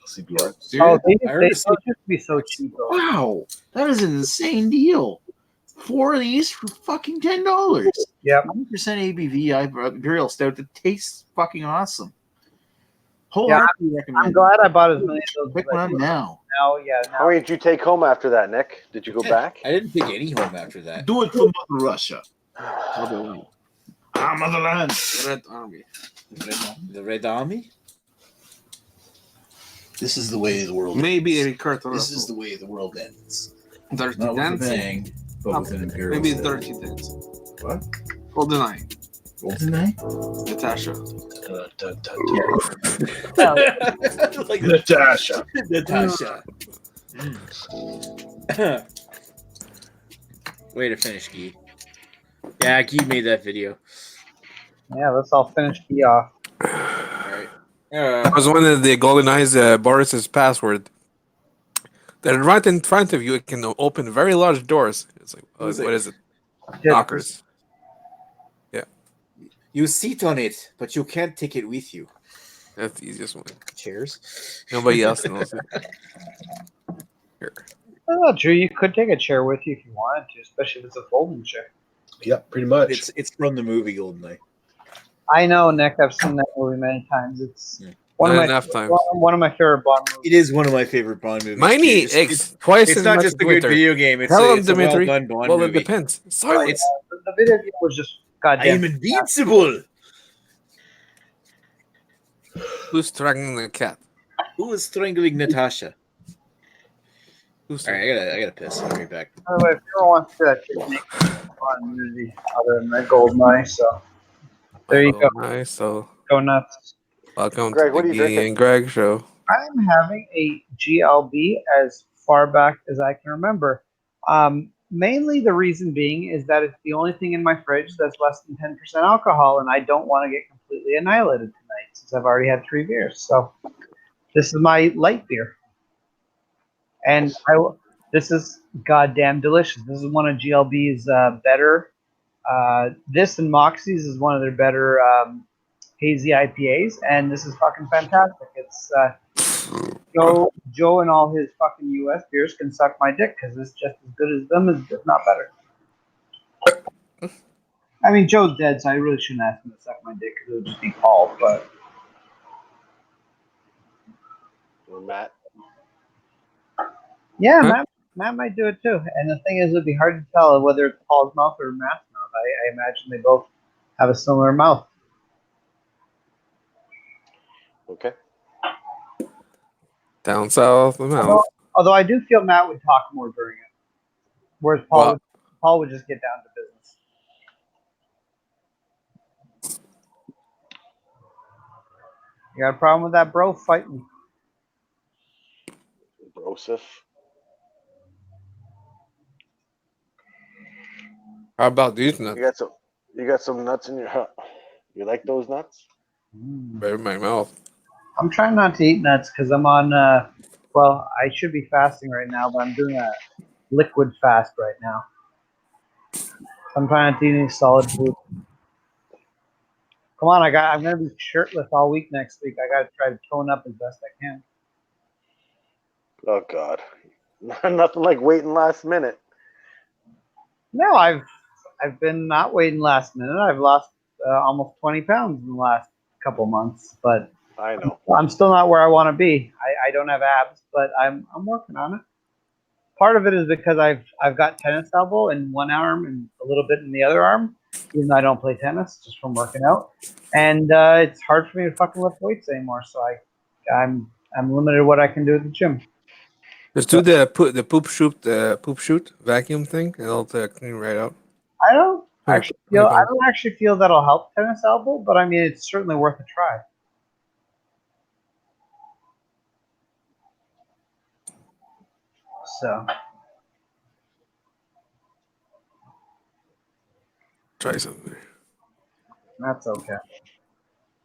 Oh, they used to be so cheap. Though. Wow, that is an insane deal. 4 of these for fucking $10. Yep. 100% ABV Imperial Stout that tastes fucking awesome. Yeah, Wholeheartedly recommend. I'm glad I bought as many of those. Pick one up now. How many did you take home after that, Nick? Did you go back? I didn't pick any home after that. Do it for Mother Russia. Motherland. Motherland. Red Army. The Red Army? This is the way the world Maybe ends. a Ricardo. This is the way the world ends. Dirty Not with a Dancing. bang, but with an Imperial. Maybe Stout. Dirty Dancing. What? GoldenEye. GoldenEye? Natasha. Like Natasha. Natasha. Way to finish, Guy. Yeah, Guy made that video. Yeah, let's all finish the off. Alright. That was one of the GoldenEye's Boris's password. That right in front of you, it can open very large doors. It's like, what is it? Knockers. Yeah. You sit on it, but you can't take it with you. That's the easiest one. Chairs. Nobody else knows it. Here. Oh, Drew, you could take a chair with you if you wanted to, especially if it's a folding chair. Yep, pretty much. It's from the movie GoldenEye. I know, Nick. I've seen that movie many times. It's one of my favorite Bond movies. It is one of my favorite Bond movies. Mine too. eat eggs twice It's as not much just a as good winter. video game. It's Tell him, it's a Dimitri. well-done Bond Well, movie. it depends. Silence. The video game was just goddamn. I'm invincible. Who's strangling the cat? Who is strangling Natasha? Who's All right, I gotta piss. I'll be right back. By the way, if anyone wants to do that, just make Bond movie other than that GoldenEye. So there you go. Nice. So Go nuts. welcome Greg, to what are the you drinking? Guy and Greg show. I'm having a GLB as far back as I can remember. Mainly the reason being is that it's the only thing in my fridge that's less than 10% alcohol, and I don't want to get completely annihilated tonight since I've already had 3 beers. So this is my light beer. And this is goddamn delicious. This is one of GLB's better. This and Moxie's is one of their better hazy IPAs, and this is fucking fantastic. It's Joe and all his fucking US beers can suck my dick because it's just as good as them, if not better. I mean, Joe's dead, so I really shouldn't ask him to suck my dick because it would just be Paul. But Or Matt. yeah, Matt might do it too. And the thing is, it'd be hard to tell whether it's Paul's mouth or Matt's mouth. I imagine they both have a similar mouth. Okay. Down south, the mouth. Although I do feel Matt would talk more during it, whereas Paul would just get down to business. You got a problem with that, bro? Fight me. Brosif. How about these nuts? You got some nuts in your. You like those nuts? Right in my mouth. I'm trying not to eat nuts because I'm on. Well, I should be fasting right now, but I'm doing a liquid fast right now. I'm trying not to eat any solid food. Come on, I'm gonna be shirtless all week next week. I gotta try to tone up as best I can. Oh God, nothing like waiting last minute. No, I've been not waiting last minute. I've lost almost 20 pounds in the last couple months, but I know. I'm still not where I want to be. I don't have abs, but I'm working on it. Part of it is because I've got tennis elbow in one arm and a little bit in the other arm, even though I don't play tennis, just from working out. And it's hard for me to fucking lift weights anymore. So I'm limited to what I can do at the gym. Just do the poop shoot vacuum thing, and it'll clean right out. I don't actually feel that'll help tennis elbow, but I mean it's certainly worth a try. So Try something. that's okay.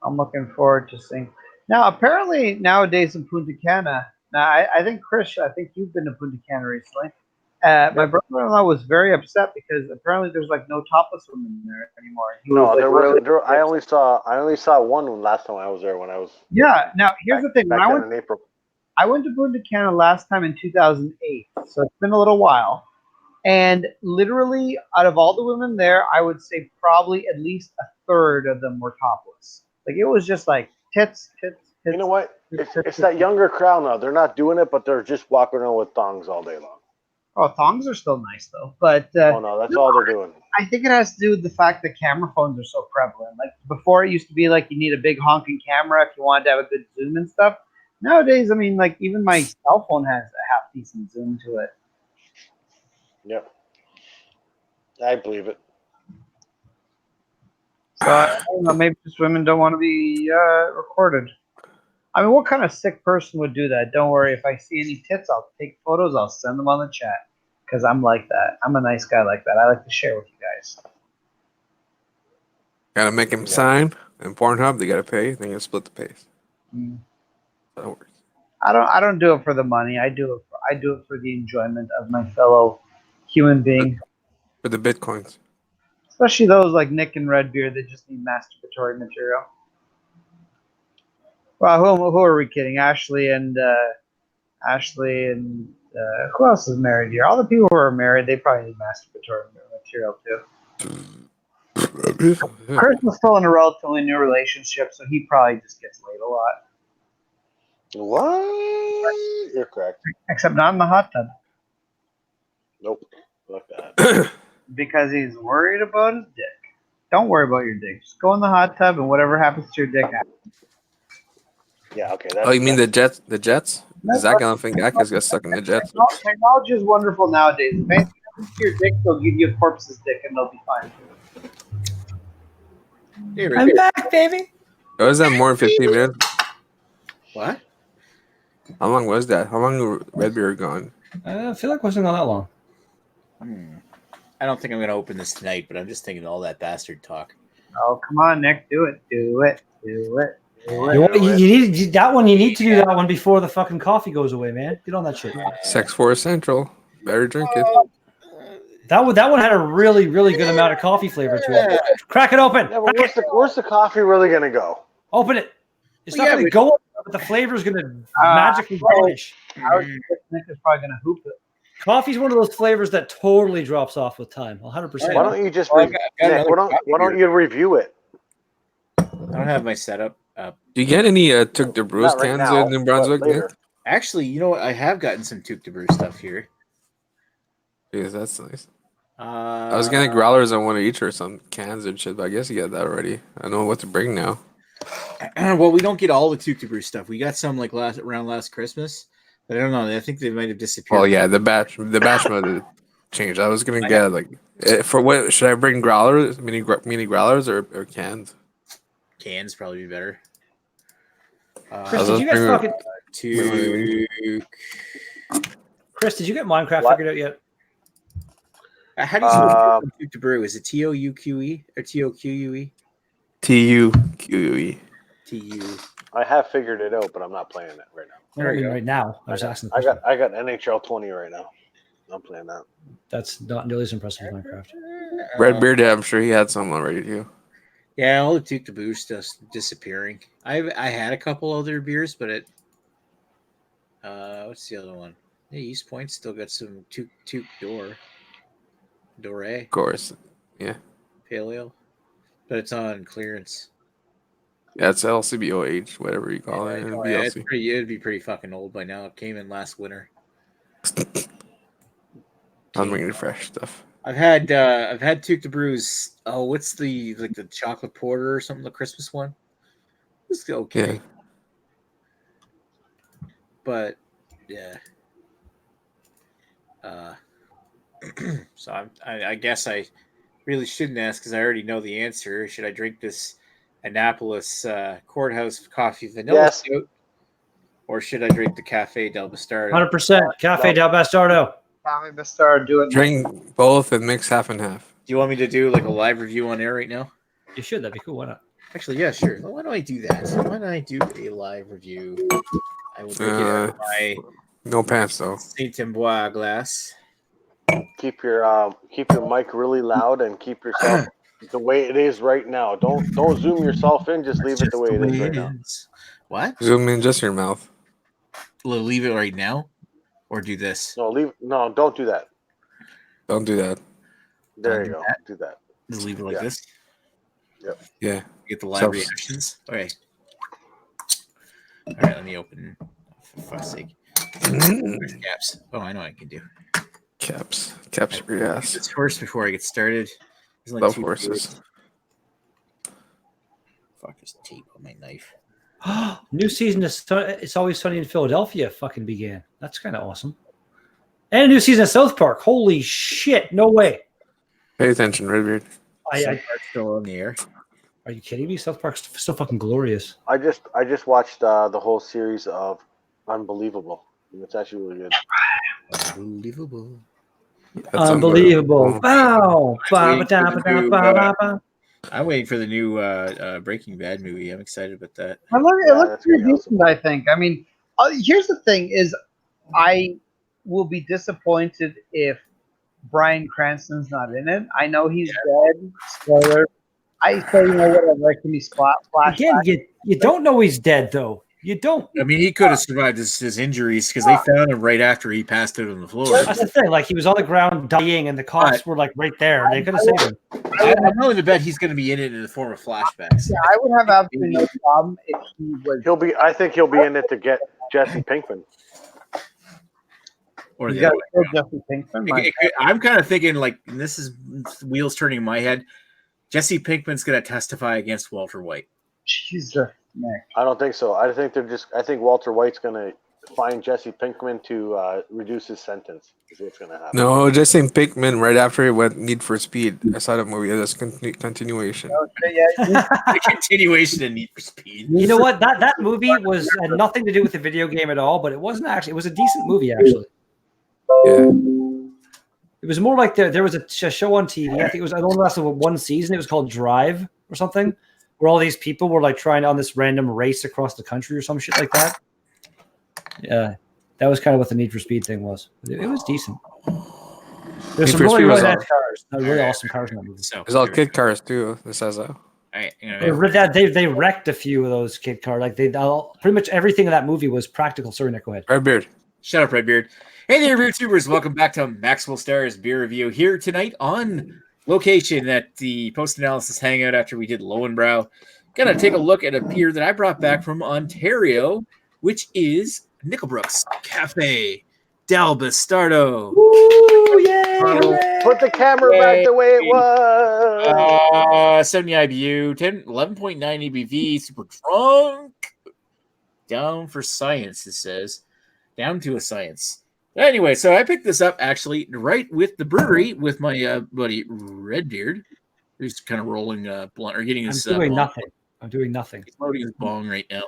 I'm looking forward to seeing. Now, apparently nowadays in Punta Cana, now I think Chris, I think you've been to Punta Cana recently. My brother-in-law was very upset because apparently there's like no topless women there anymore. No, there wasn't. I only saw one last time I was there when I was. Yeah. Now here's the thing. When I went in April. I went to Punta Cana last time in 2008, so it's been a little while. And literally, out of all the women there, I would say probably at least a third of them were topless. Like it was just like tits. You know what? It's that younger crowd now. They're not doing it, but they're just walking around with thongs all day long. Oh, thongs are still nice though, but oh no, that's all they're doing. I think it has to do with the fact that camera phones are so prevalent. Like before, it used to be like you need a big honking camera if you wanted to have a good zoom and stuff. Nowadays, I mean, like even my cell phone has a half decent zoom to it. Yep, I believe it. So I don't know, maybe just women don't want to be recorded. I mean, what kind of sick person would do that? Don't worry, if I see any tits, I'll take photos. I'll send them on the chat because I'm like that. I'm a nice guy like that. I like to share with you guys. Gotta make him sign. And Pornhub, they gotta pay. Then you split the pays. That works. I don't do it for the money. I do it for the enjoyment of my fellow human being. For the bitcoins. Especially those like Nick and Redbeard that just need masturbatory material. Well, who are we kidding? Ashley and who else is married here? All the people who are married, they probably need masturbatory material too. Chris is still in a relatively new relationship, so he probably just gets laid a lot. What? You're correct. Except not in the hot tub. Nope. Fuck that. Because he's worried about his dick. Don't worry about your dick. Just go in the hot tub and whatever happens to your dick happens. Yeah, okay. Oh, you mean the jets? The jets? Zach, I don't think Aka's got stuck in the jets. Technology is wonderful nowadays. If anything happens to your dick, they'll give you a corpse's dick and they'll be fine. I'm back, baby. Oh, was that more than 15 minutes? What? How long was that? How long were Redbeard gone? I feel like it wasn't all that long. I don't think I'm going to open this tonight, but I'm just thinking all that bastard talk. Oh, come on, Nick. Do it. Do it. Do it. You need that one. You need to do that one before the fucking coffee goes away, man. Get on that shit. Sex Force Central. Better drink it. That one had a really, really good amount of coffee flavor to it. Crack it open. Yeah, but where's the coffee really going to go? Open it. It's not going to go, but the flavor's going to magically vanish. Nick is probably going to hoop it. Coffee's one of those flavors that totally drops off with time. 100%. Why don't you just Nick, why don't you review it? I don't have my setup up. Do you get any Took the Brews cans in New Brunswick, Nick? Actually, you know what? I have gotten some Took the Brew stuff here. Yes, that's nice. I was getting growlers on one of each or some cans and shit, but I guess you got that already. I know what to bring now. Well, we don't get all the Took to Brew stuff. We got some like around last Christmas, but I don't know. I think they might have disappeared. Well, yeah, the batch mode changed. I was gonna get like for what should I bring growlers, mini growlers or cans? Cans probably be better. Chris, did you guys fucking Chris, did you get Minecraft figured out yet? How do you spell Took to Brew? Is it TOUQE or TOQUE? TUQUE. TU. I have figured it out, but I'm not playing it right now. Right now. I was asking. I got NHL 20 right now. I'm playing that. That's not nearly as impressive as Minecraft. Redbeard, I'm sure he had some already too. Yeah, all the Took to Brew stuff's disappearing. I had a couple other beers, but it. What's the other one? Yeah, East Point still got some Took Dore. Of course, yeah. Pale ale, but it's on clearance. Yeah, it's LCBOH, whatever you call it. Yeah, it'd be pretty fucking old by now. It came in last winter. I'm bringing fresh stuff. I've had Took to Brews. Oh, what's the chocolate porter or something? The Christmas one. It's okay. Yeah. But yeah. So I guess I really shouldn't ask because I already know the answer. Should I drink this Annapolis Courthouse Coffee Vanilla Stout, or should I drink the Cafe del Bastardo? 100% Cafe del Bastardo. Cafe Bastardo, do it. Drink both and mix half and half. Do you want me to do like a live review on air right now? You should. That'd be cool. Why not? Actually, yeah, sure. Why don't I do that? Why don't I do a live review? I will drink it out of my no pants though. Saint Amboise glass. Keep your mic really loud and keep yourself the way it is right now. Don't zoom yourself in. Just leave it the way it is right now. What? Zoom in just your mouth. Leave it right now, or do this? No, don't do that. Don't do that. There you go. Do that. Just leave it like this. Yep. Yeah. Get the live reactions. Okay. All right. Let me open. For fuck's sake. Where's caps? Oh, I know what I can do. Caps for your ass. It's first before I get started. Like love horses. Fuck, there's tape on my knife. New season of It's Always Sunny in Philadelphia fucking began. That's kind of awesome. And a new season of South Park. Holy shit! No way. Pay attention, Redbeard. South Park's still on the air. Are you kidding me? South Park's still fucking glorious. I just watched the whole series of Unbelievable. It's actually really good. Unbelievable. Unbelievable. Wow. I'm waiting for the new Breaking Bad movie. I'm excited about that. It looks pretty decent, I think. I mean, here's the thing is I will be disappointed if Bryan Cranston's not in it. I know he's dead. Spoiler. I say, whatever. It can be flashback. Again, you don't know he's dead, though. You don't. I mean, he could have survived his injuries because they found him right after he passed out on the floor. That's the thing. Like, he was on the ground dying, and the cops were, like, right there. They could have saved him. I'm willing to bet he's going to be in it in the form of flashbacks. Yeah, I would have absolutely no problem if he was. I think he'll be in it to get Jesse Pinkman. Or the other Jesse Pinkman. I'm kind of thinking, like, and this is wheels turning in my head. Jesse Pinkman's going to testify against Walter White. Jesus, Nick. I don't think so. I think Walter White's going to find Jesse Pinkman to reduce his sentence. Is what's going to happen. No, Jesse Pinkman right after he went Need for Speed. I saw that movie. That's continuation. The continuation of Need for Speed. You know what? That movie had nothing to do with the video game at all, but it wasn't actually. It was a decent movie, actually. Yeah. It was more like there was a show on TV. I think it only lasted one season. It was called Drive or something, where all these people were like trying on this random race across the country or some shit like that. Yeah, that was kind of what the Need for Speed thing was. It was decent. There's some really nice cars, really awesome cars in that movie. There's all kid cars too. This has a. They wrecked a few of those kid cars. Like pretty much everything in that movie was practical. Sorry, Nick, go ahead. Redbeard. Shut up, Redbeard. Hey there, beer tubers. Welcome back to Maxwell Stars Beer Review here tonight on location at the post-analysis hangout after we did Lowe and Brau. Gonna take a look at a beer that I brought back from Ontario, which is Nickelbrook's Cafe del Bastardo. Woo, yay! Put the camera back the way it was. 70 IBU, 11.9 ABV, super drunk. Down for science, it says. Down to a science. Anyway, so I picked this up actually right with the brewery with my buddy Redbeard, who's kind of rolling blunt or getting his. I'm doing bong. nothing. I'm doing nothing. He's loading his bong right now.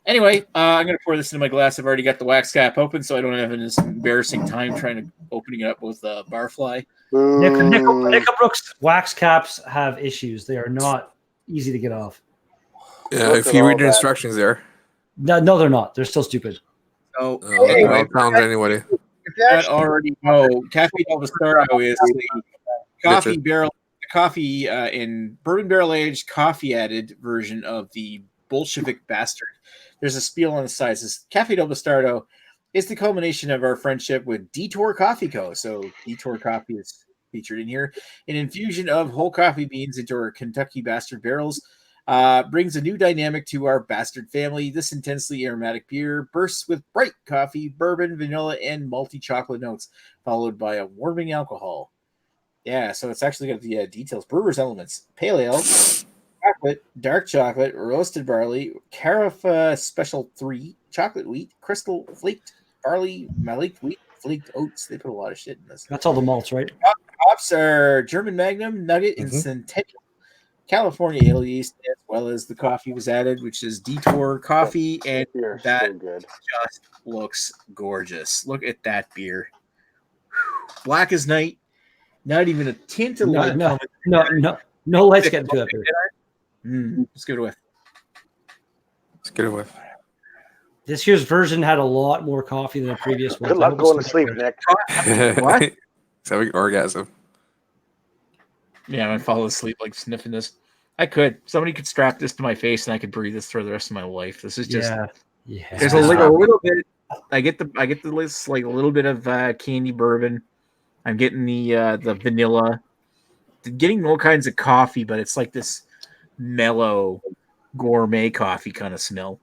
Anyway, I'm going to pour this into my glass. I've already got the wax cap open, so I don't have this embarrassing time trying to opening it up with Barfly. Nickel Brooks wax caps have issues. They are not easy to get off. Yeah, if you read the instructions there. No, they're not. They're still stupid. So, anyway, found anybody. I already know Cafe Del Bastardo is the coffee barrel, coffee in bourbon barrel aged coffee added version of the Bolshevik Bastard. There's a spiel on the side. It says Cafe Del Bastardo is the culmination of our friendship with Detour Coffee Co. So Detour Coffee is featured in here. An infusion of whole coffee beans into our Kentucky Bastard barrels brings a new dynamic to our Bastard family. This intensely aromatic beer bursts with bright coffee, bourbon, vanilla, and malty chocolate notes, followed by a warming alcohol. Yeah, so it's actually got the details. Brewer's elements: pale ale, chocolate, dark chocolate, roasted barley, Carafa Special 3, chocolate wheat, crystal flaked barley, malic wheat, flaked oats. They put a lot of shit in this. That's all the malts, right? Hops are German Magnum, Nugget, and Centennial. California ale yeast, as well as the coffee was added, which is Detour Coffee, and that so good. Just looks gorgeous. Look at that beer. Black as night. Not even a tint of light. No lights getting to that beer. Let's give it a whiff. Let's get it with. This year's version had a lot more coffee than the previous one. Good luck going to sleep, Nick. What? He's having orgasm. Yeah, I'm gonna fall asleep like sniffing this. I could. Somebody could strap this to my face and I could breathe this for the rest of my life. This is just. Yeah. There's a little bit. I get the list like a little bit of candy bourbon. I'm getting the vanilla. Getting all kinds of coffee, but it's like this mellow gourmet coffee kind of smell.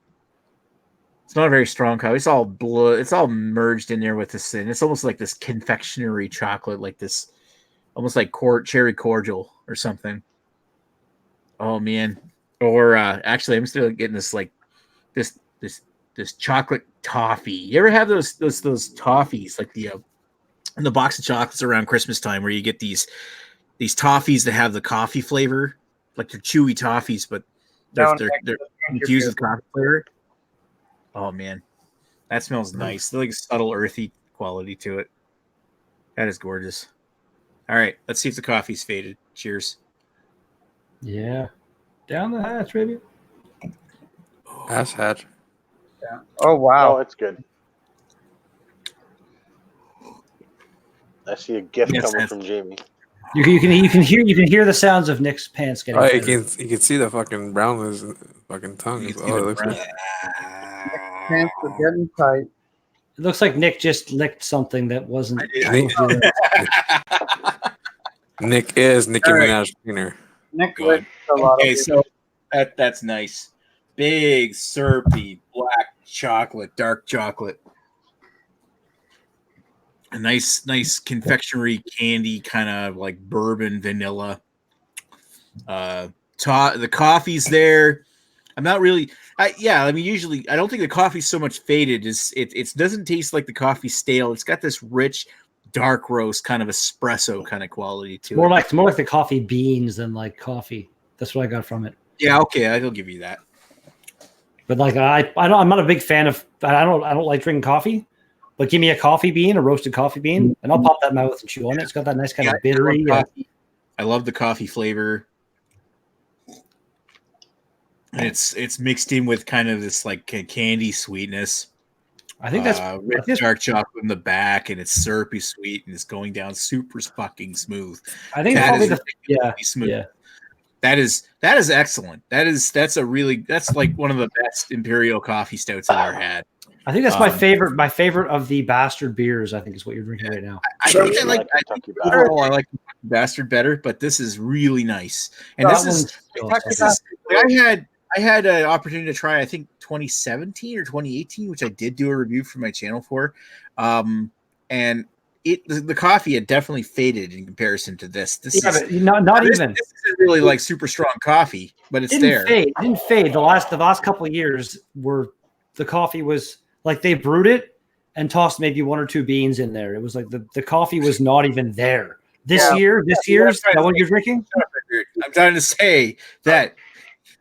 It's not a very strong coffee. It's all blood. It's all merged in there with this thing. It's almost like this confectionery chocolate, like this. Almost like cherry cordial or something. Oh man! Or actually, I'm still getting this like this chocolate toffee. You ever have those toffees like in the box of chocolates around Christmas time where you get these toffees that have the coffee flavor, like they're chewy toffees, but they're infused with coffee flavor. Oh man, that smells nice. They're like a subtle earthy quality to it. That is gorgeous. All right, let's see if the coffee's faded. Cheers. Yeah. Down the hatch, baby. Ass hatch. Yeah. Oh wow. Oh, it's good. I see a gift coming from Jamie. You can hear the sounds of Nick's pants getting. Oh, you can see the fucking brown in his fucking tongue. As well. It looks like pants are getting tight. It looks like Nick just licked something that wasn't. Nick is Nicki Minaj Jr. Nick licked a lot of so that's nice. Big syrupy black chocolate, dark chocolate. A nice confectionery candy, kind of like bourbon vanilla. The coffee's there. I'm not really. Usually I don't think the coffee's so much faded. It doesn't taste like the coffee stale. It's got this rich, dark roast kind of espresso kind of quality to it. It's more like the coffee beans than like coffee. That's what I got from it. Yeah, okay, I'll give you that. But like I'm not a big fan of. I don't like drinking coffee. But give me a coffee bean, a roasted coffee bean, and I'll pop that in my mouth and chew on it. It's got that nice kind of bittery. I love the coffee flavor. And it's mixed in with kind of this like candy sweetness. I think that's rich dark chocolate in the back, and it's syrupy sweet, and it's going down super fucking smooth. I think that probably smooth. Yeah. That is excellent. That's like one of the best imperial coffee stouts I've ever had. I think that's my favorite. My favorite of the Bastard beers, I think, is what you're drinking right now. I like Bastard better, but this is really nice. And I had an opportunity to try, I think 2017 or 2018, which I did do a review for my channel for. And the coffee had definitely faded in comparison to this. But not this, even. This isn't really like super strong coffee, but it's didn't there. Fade. It didn't fade. The last couple of years were the coffee was like they brewed it and tossed maybe 1 or 2 beans in there. It was like the coffee was not even there. This year's that what you're drinking? I'm trying to say that.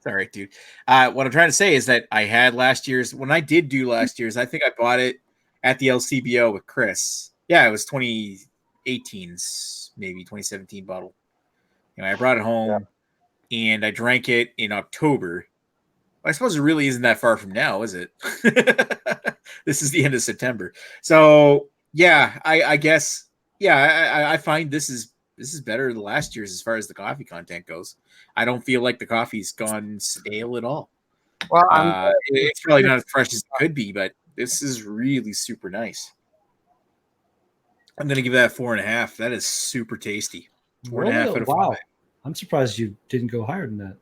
Sorry, dude. What I'm trying to say is that I had last year's. When I did do last year's, I think I bought it at the LCBO with Chris. Yeah, it was 2018's, maybe 2017 bottle. I brought it home and I drank it in October. I suppose it really isn't that far from now, is it? This is the end of September. So yeah, I guess I find this is better than last year's as far as the coffee content goes. I don't feel like the coffee's gone stale at all. Well, it's probably not as fresh as it could be, but this is really super nice. I'm gonna give that 4.5. That is super tasty. 4.5 out of 5. I'm surprised you didn't go higher than that.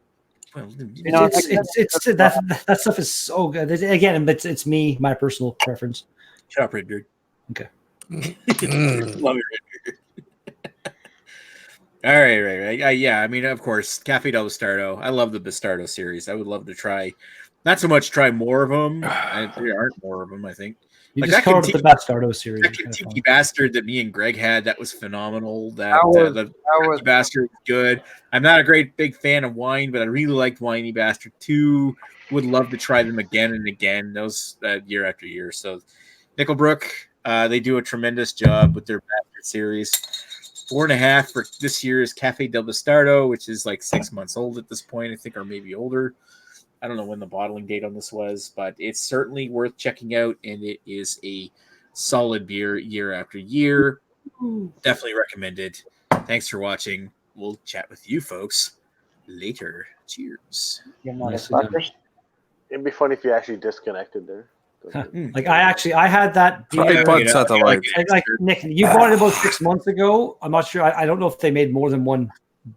Well, that stuff is so good. Again, but it's me, my personal preference. Shut up, Redbeard. Okay. Love it, Redbeard. All right. Yeah, I mean, of course, Cafe del Bastardo. I love the Bastardo series. I would love to try, not so much try more of them. There aren't more of them, I think. You just covered the Bastardo series. That Kentucky Bastard that me and Greg had, that was phenomenal. The Bastard was good. I'm not a big fan of wine, but I really liked Winey Bastard too. Would love to try them again and again. Those year after year. So Nickelbrook, they do a tremendous job with their Bastard series. 4.5 for this year's Cafe del Bastardo, which is like 6 months old at this point, I think, or maybe older. I don't know when the bottling date on this was, but it's certainly worth checking out, and it is a solid beer year after year. Definitely recommended. Thanks for watching. We'll chat with you folks later. Cheers. It'd be funny if you actually disconnected there. Like I had that beer. Like Nick, you bought it about 6 months ago. I'm not sure. I don't know if they made more than one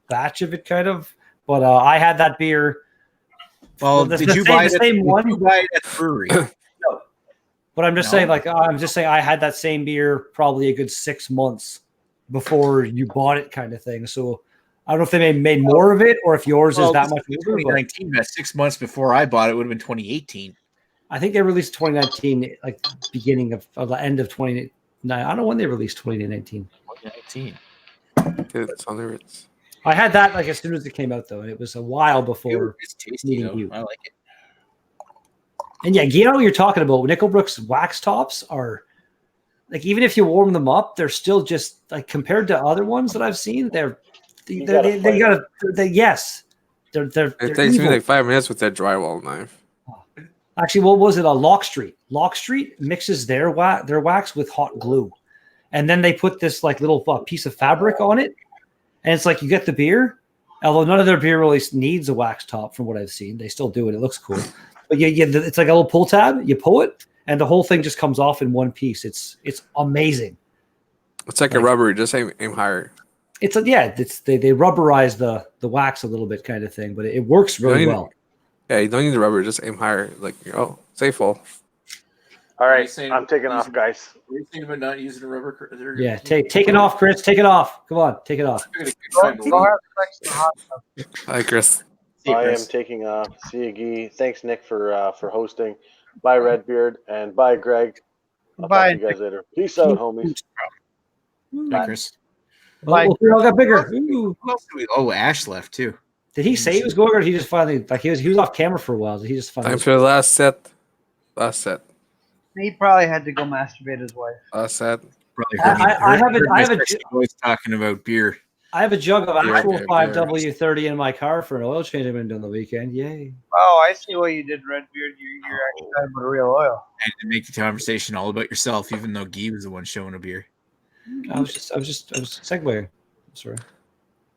batch of it, kind of. But I had that beer. Well, did you buy it at the brewery? No. But I'm just saying, I had that same beer probably a good 6 months before you bought it, kind of thing. So I don't know if they made more of it or if yours is that much. 2019, 6 months before I bought it would have been 2018. I think they released 2019, like beginning of the end of 2019. I don't know when they released 2019. 2019. It's on there. I had that like as soon as it came out, though, and it was a while before meeting you. I like it. And yeah, you know what you're talking about. Nickelbrook's wax tops are like, even if you warm them up, they're still just like, compared to other ones that I've seen, they're It takes me like 5 minutes with that drywall knife. Actually, what was it? Lock Street. Lock Street mixes their wax with hot glue, and then they put this like little piece of fabric on it, and it's like you get the beer. Although none of their beer really needs a wax top, from what I've seen, they still do it. It looks cool, but it's like a little pull tab. You pull it, and the whole thing just comes off in one piece. It's amazing. It's like a rubber, just aim higher. They rubberize the wax a little bit, kind of thing, but it works really well. Yeah, you don't need the rubber, just aim higher. Like, safe fall. All right, I'm taking off, guys. What are you thinking about not using a rubber? Yeah, take it off, Chris. Take it off. Come on, take it off. Hi, Chris. I am taking off. See you, Guy. Thanks, Nick, for hosting. Bye, Redbeard, and bye, Greg. I'll talk to you guys later. Peace out, homies. Bye, Chris. We all got bigger. Oh, Ash left too. Did he say he was going, or did he just finally he was off camera for a while? Did he just finally? Time for the last set. He probably had to go masturbate his wife. Last set. I have always talking about beer. I have a jug of actual 5W30 in my car for an oil change I've been doing the weekend. Yay! Oh, I see what you did, Redbeard. You're actually talking about real oil. And to make the conversation all about yourself, even though Guy was the one showing a beer. I was segueing. Sorry.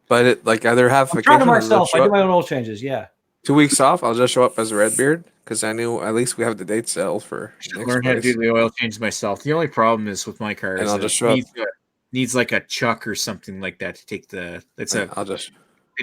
But either have I'm proud of myself. I do my own oil changes. Yeah. 2 weeks off. I'll just show up as a Redbeard because I knew at least we have the date set for. Learn how to do the oil change myself. The only problem is with my car is it needs like a chuck or something like that to take the. It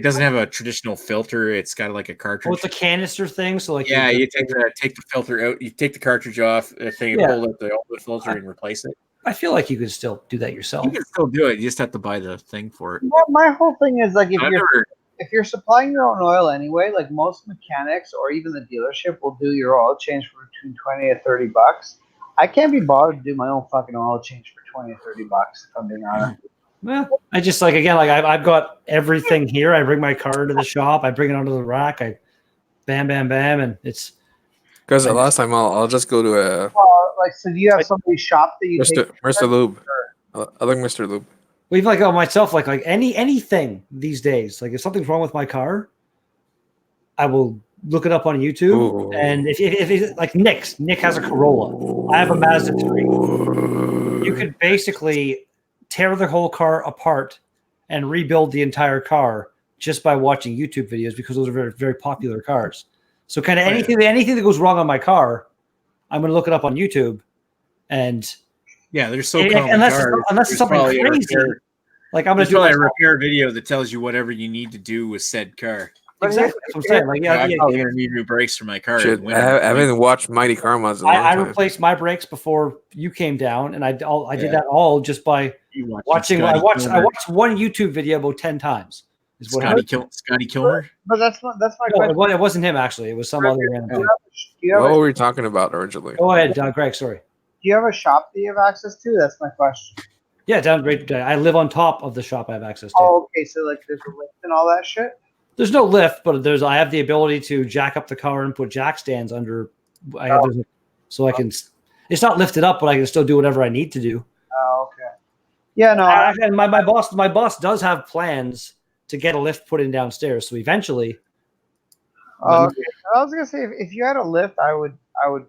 doesn't have a traditional filter. It's got like a cartridge. Oh, it's a canister thing. So like you take the filter out. You take the cartridge off. Pull out the filter and replace it. I feel like you could still do that yourself. You can still do it. You just have to buy the thing for it. My whole thing is like I've never- if you're supplying your own oil anyway, like most mechanics or even the dealership will do your oil change for between $20 and $30. I can't be bothered to do my own fucking oil change for $20 or $30, if I'm being honest. Well, I just like again, like I've got everything here. I bring my car to the shop. I bring it onto the rack. I bam, bam, bam, and it's Because the last time I'll just go to a Like, so do you have somebody's shop that you take? Mr. Lube. I like Mr. Lube. well, even like myself, like anything these days. Like if something's wrong with my car, I will look it up on YouTube. Ooh. And if it's like Nick has a Corolla. I have a Mazda 3. You could basically tear the whole car apart and rebuild the entire car just by watching YouTube videos because those are very, very popular cars. So kind of anything that goes wrong on my car, I'm going to look it up on YouTube. And yeah, there's so common unless it's something crazy. Like I'm going to do a repair video that tells you whatever you need to do with said car. Exactly. That's what I'm saying. Like, I'm probably going to need new brakes for my car. Shit, I haven't watched Mighty Car Mods in a long I time. replaced my brakes before you came down, and I did that all just by watching. I watched one YouTube video about 10 times. Is what Scotty Kilmer? But that's my question. It wasn't him actually. It was some other random guy. What were we talking about originally? Go ahead, Greg. Sorry. Do you have a shop that you have access to? That's my question. Yeah, down great. I live on top of the shop I have access to. Oh, okay. So like, there's a lift and all that shit. There's no lift, but I have the ability to jack up the car and put jack stands under. So I can. It's not lifted up, but I can still do whatever I need to do. Oh, okay. Yeah, no. And my boss does have plans to get a lift put in downstairs. So eventually. Okay. I was gonna say if you had a lift, I would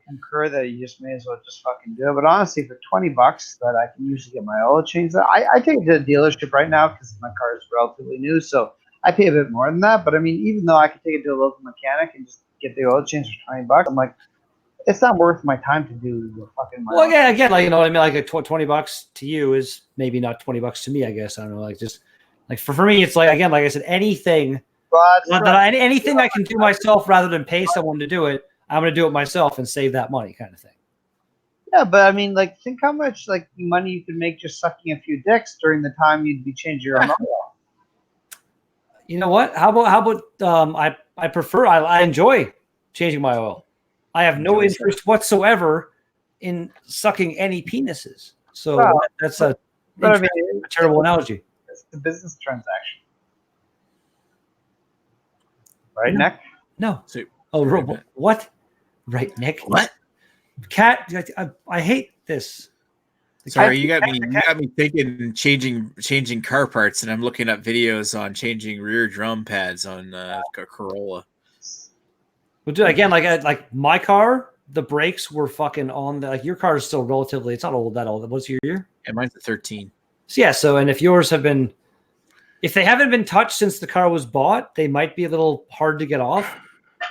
concur that you just may as well just fucking do it. But honestly, for $20 that I can usually get my oil changed, I take it to the dealership right now because my car is relatively new, so I pay a bit more than that. But I mean, even though I could take it to a local mechanic and just get the oil changed for $20, I'm like, it's not worth my time to do the fucking. Well, again, like you know what I mean. Like $20 to you is maybe not $20 to me. I guess I don't know. Like just like for me, it's like again, like I said, anything. Anything I can do myself rather than pay someone to do it, I'm going to do it myself and save that money, kind of thing. Yeah, but I mean, like, think how much like money you could make just sucking a few dicks during the time you'd be changing your own oil. You know what? How about I prefer I enjoy changing my oil. I have no interest whatsoever in sucking any penises. So that's a terrible analogy. It's a business transaction. Right, Nick? No. What? Right, Nick? What? Cat, I hate this. Sorry, you got me thinking changing car parts, and I'm looking up videos on changing rear drum pads on a Corolla. Well, dude, again, like my car, the brakes were fucking on. Like your car is still relatively, it's not that old. What's your year? Yeah, mine's a 13. So yeah, and if yours have been. If they haven't been touched since the car was bought, they might be a little hard to get off.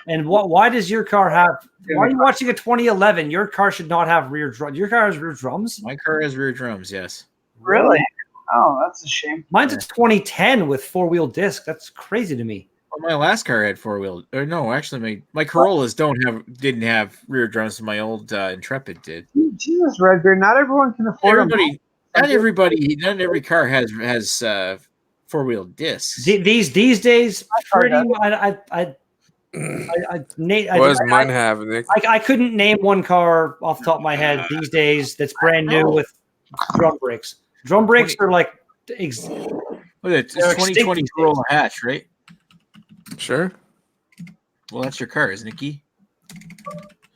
And why does your car have? Why are you watching a 2011? Your car should not have rear drums. Your car has rear drums. My car has rear drums. Yes. Really? Oh, that's a shame. Mine's a 2010 with 4-wheel disc. That's crazy to me. Well, my last car had 4-wheel. Or no, actually, my Corollas didn't have rear drums. My old Intrepid did. Jesus, Redbeard. Not everyone can afford them. Not every car has 4-wheel discs. These days, pretty much. What does mine have, Nick? I couldn't name one car off the top of my head these days that's brand new with drum brakes. Drum brakes are like. It's 2020 Corolla hatch, right? Sure. Well, that's your car, isn't it, Key?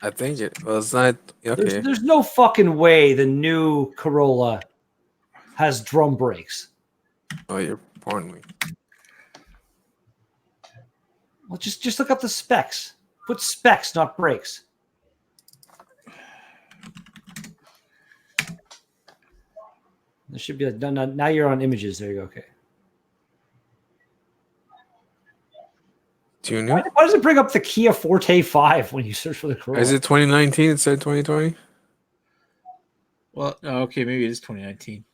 I think it. Well, it's not. Okay. There's no fucking way the new Corolla has drum brakes. Oh, you're pouring me. Well, just look up the specs. Put specs, not brakes. There should be now you're on images. There you go. Okay. Tune in. Why does it bring up the Kia Forte 5 when you search for the Corolla? Is it 2019? It said 2020. Well, okay, maybe it is 2019.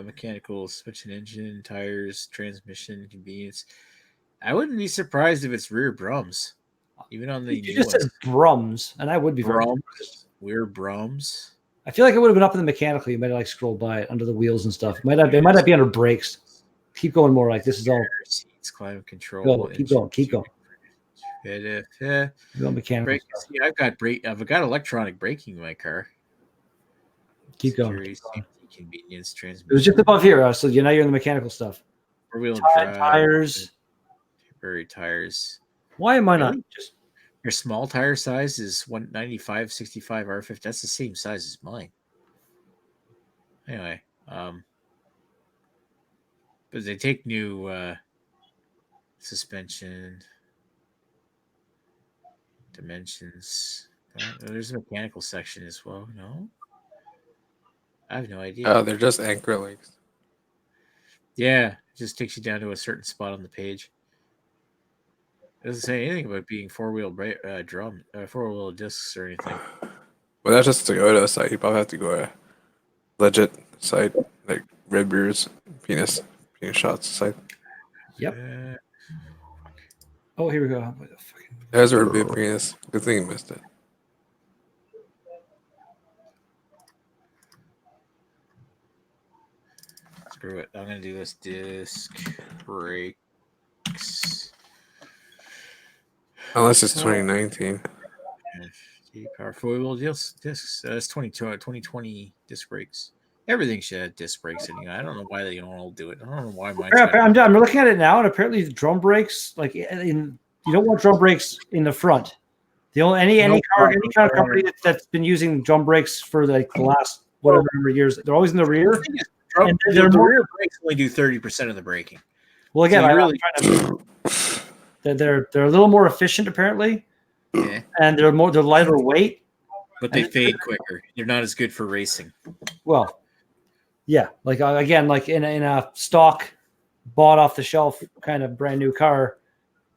Mechanical, switch and engine, tires, transmission, convenience. I wouldn't be surprised if it's rear drums, even on the. You just said Brums, and I would be Brums. Rear Brums. I feel like it would have been up in the mechanical. You might have like scrolled by it under the wheels and stuff. It might not be under brakes. Keep going more like this is all. Seats, climate control. Keep going. Yeah. Go mechanical. See, I've got electronic braking in my car. Keep going. Security, safety, convenience, transmission. It was just above here, so you're in the mechanical stuff. Four-wheel drive, tires. Temporary tires. Why am I not just? Your small tire size is 195, 65 R50. That's the same size as mine. Anyway, but they take new suspension dimensions. There's a mechanical section as well. No, I have no idea. Oh, they're just anchor links. Yeah, it just takes you down to a certain spot on the page. It doesn't say anything about being four-wheel discs or anything. Well, that's just Toyota site. You probably have to go to legit site like Red Beer's penis shots site. Yep. Oh, here we go. There's a Red Beer penis. Good thing you missed it. Screw it. I'm gonna do this disc brakes. Unless it's 2019. Power four-wheel discs. That's 2020 disc brakes. Everything should have disc brakes in. I don't know why they don't all do it. I don't know why mine. I'm looking at it now, and apparently the drum brakes, you don't want drum brakes in the front. The only any kind of company that's been using drum brakes for the last whatever number of years, they're always in the rear. The rear brakes only do 30% of the braking. Well, again, they're a little more efficient apparently, and they're lighter weight, but they fade quicker. They're not as good for racing. Well, yeah, in a stock, bought off the shelf kind of brand new car,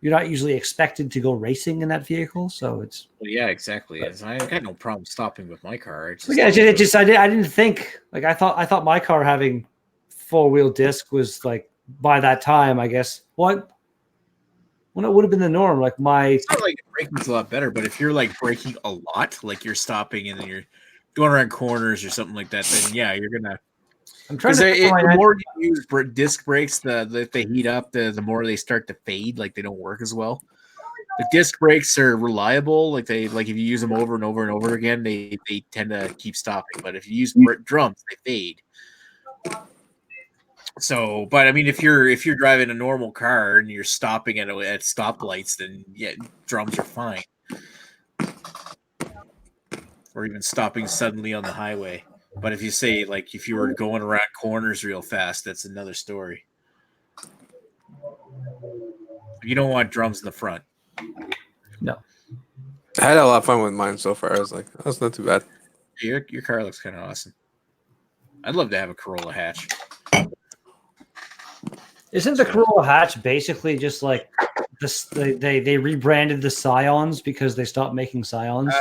you're not usually expected to go racing in that vehicle, so it's. Well, yeah, exactly. I got no problem stopping with my car. I didn't think I thought my car having four-wheel disc was like by that time, I guess. What? When it would have been the norm, it's not like braking's a lot better, but if you're like braking a lot, like you're stopping and then you're going around corners or something like that, then yeah, you're gonna. I'm trying to. The more you use disc brakes, if they heat up, the more they start to fade, like they don't work as well. The disc brakes are reliable, if you use them over and over and over again, they tend to keep stopping. But if you use drums, they fade. So, but I mean, if you're driving a normal car and you're stopping at stoplights, then yeah, drums are fine. Or even stopping suddenly on the highway. But if you say if you were going around corners real fast, that's another story. You don't want drums in the front. No. I had a lot of fun with mine so far. I was like, that's not too bad. Your car looks kind of awesome. I'd love to have a Corolla hatch. Isn't the Corolla hatch basically just like this? They rebranded the Scions because they stopped making Scions.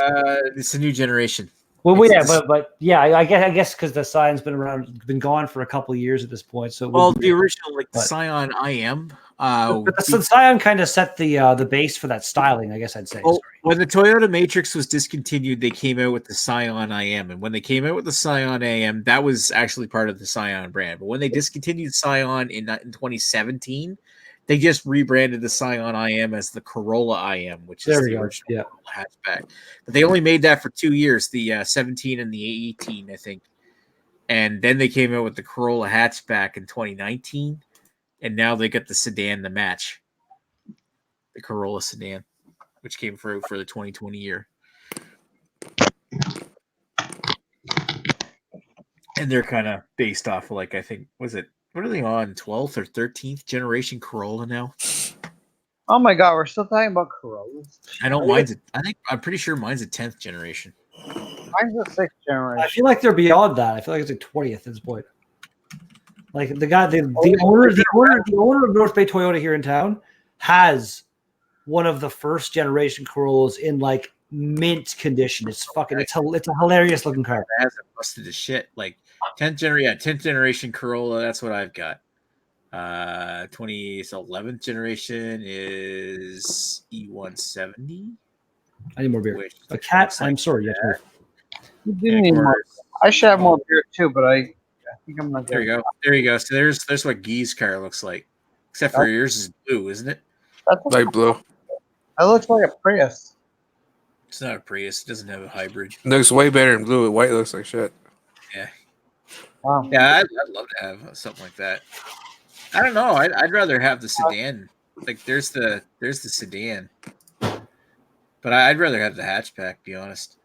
It's a new generation. Well, yeah, but yeah, I guess because the Scion's been gone for a couple of years at this point. So the original the Scion IM. But the Scion kind of set the base for that styling, I guess I'd say. When the Toyota Matrix was discontinued, they came out with the Scion IM, and when they came out with the Scion AM, that was actually part of the Scion brand. But when they discontinued Scion in 2017, they just rebranded the Scion IM as the Corolla IM, which is the original hatchback. But they only made that for 2 years, the 17 and the 18, I think. And then they came out with the Corolla hatchback in 2019. And now they got the sedan to match. The Corolla sedan, which came for the 2020 year. And they're kind of based off of I think, what are they on, 12th or 13th generation Corolla now? Oh my god, we're still talking about Corollas. I know I'm pretty sure mine's a 10th generation. Mine's a 6th generation. I feel like they're beyond that. I feel like it's a 20th at this point. Like the owner of North Bay Toyota here in town has one of the first generation Corollas in mint condition. It's a hilarious looking car. It hasn't busted to shit. 10th generation Corolla. That's what I've got. 11th generation is E170. I need more beer. A cat. I'm sorry. Of course, I should have more beer too, but I think I'm not There you go. There you go. So there's what Guy's car looks like. Except for yours is blue, isn't it? Light blue. That looks like a Prius. It's not a Prius. It doesn't have a hybrid. Looks way better than blue. White looks like shit. Yeah. Wow. Yeah, I'd love to have something like that. I don't know. I'd rather have the sedan. Like there's the sedan, but I'd rather have the hatchback. Be honest.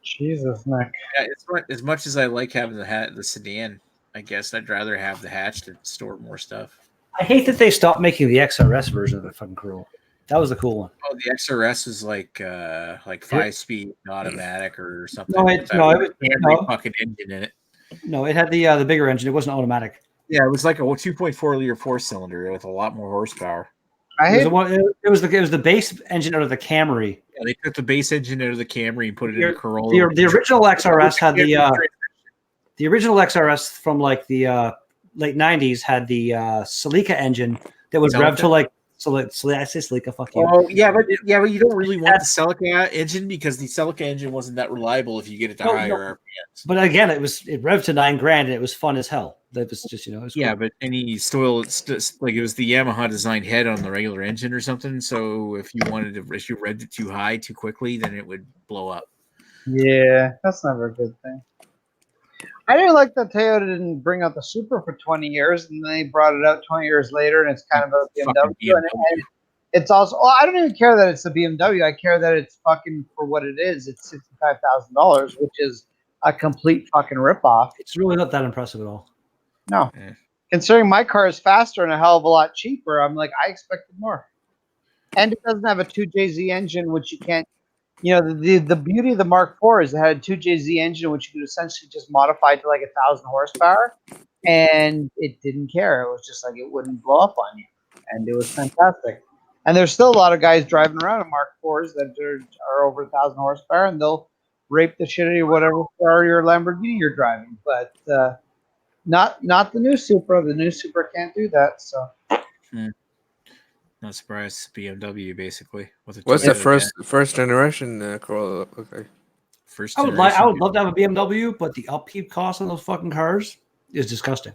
Jesus, Nick. Yeah, as much as I like having the sedan, I guess I'd rather have the hatch to store more stuff. I hate that they stopped making the XRS version of the fucking Corolla. That was the cool one. Oh, the XRS is like 5-speed automatic or something. No, it was fucking engine in it. No, it had the bigger engine. It wasn't automatic. Yeah, it was like a 2.4 liter 4-cylinder with a lot more horsepower. It was the base engine out of the Camry. Yeah, they took the base engine out of the Camry and put it in a Corolla. The original XRS had the original XRS from like the late '90s had the Celica engine that would rev to like. I say Celica, fuck you. Oh yeah, but you don't really want the Celica engine because the Celica engine wasn't that reliable if you get it to higher RPMs. But again, it revved to $9,000 and it was fun as hell. That was just it was yeah, cool. but any style like it was the Yamaha designed head on the regular engine or something. So if you revved it too high too quickly, then it would blow up. Yeah, that's never a good thing. I didn't like that Toyota didn't bring out the Supra for 20 years, and then they brought it out 20 years later, and it's kind of a BMW. And it's also, I don't even care that it's a BMW. I care that it's fucking for what it is. It's $65,000, which is a complete fucking ripoff. It's really not that impressive at all. No. Yeah. Considering my car is faster and a hell of a lot cheaper, I'm like, I expected more. And it doesn't have a 2JZ engine, which you can't. The beauty of the Mark IV is it had a 2JZ engine, which you could essentially just modify to like 1,000 horsepower, and it didn't care. It was just like it wouldn't blow up on you, and it was fantastic. And there's still a lot of guys driving around in Mark IVs that are over 1,000 horsepower, and they'll rape the shit out of you, whatever Ferrari or Lamborghini you're driving. But not the new Supra. The new Supra can't do that. So. Not surprised. BMW basically. What's the first generation Corolla look like? I would love to have a BMW, but the upkeep cost on those fucking cars is disgusting.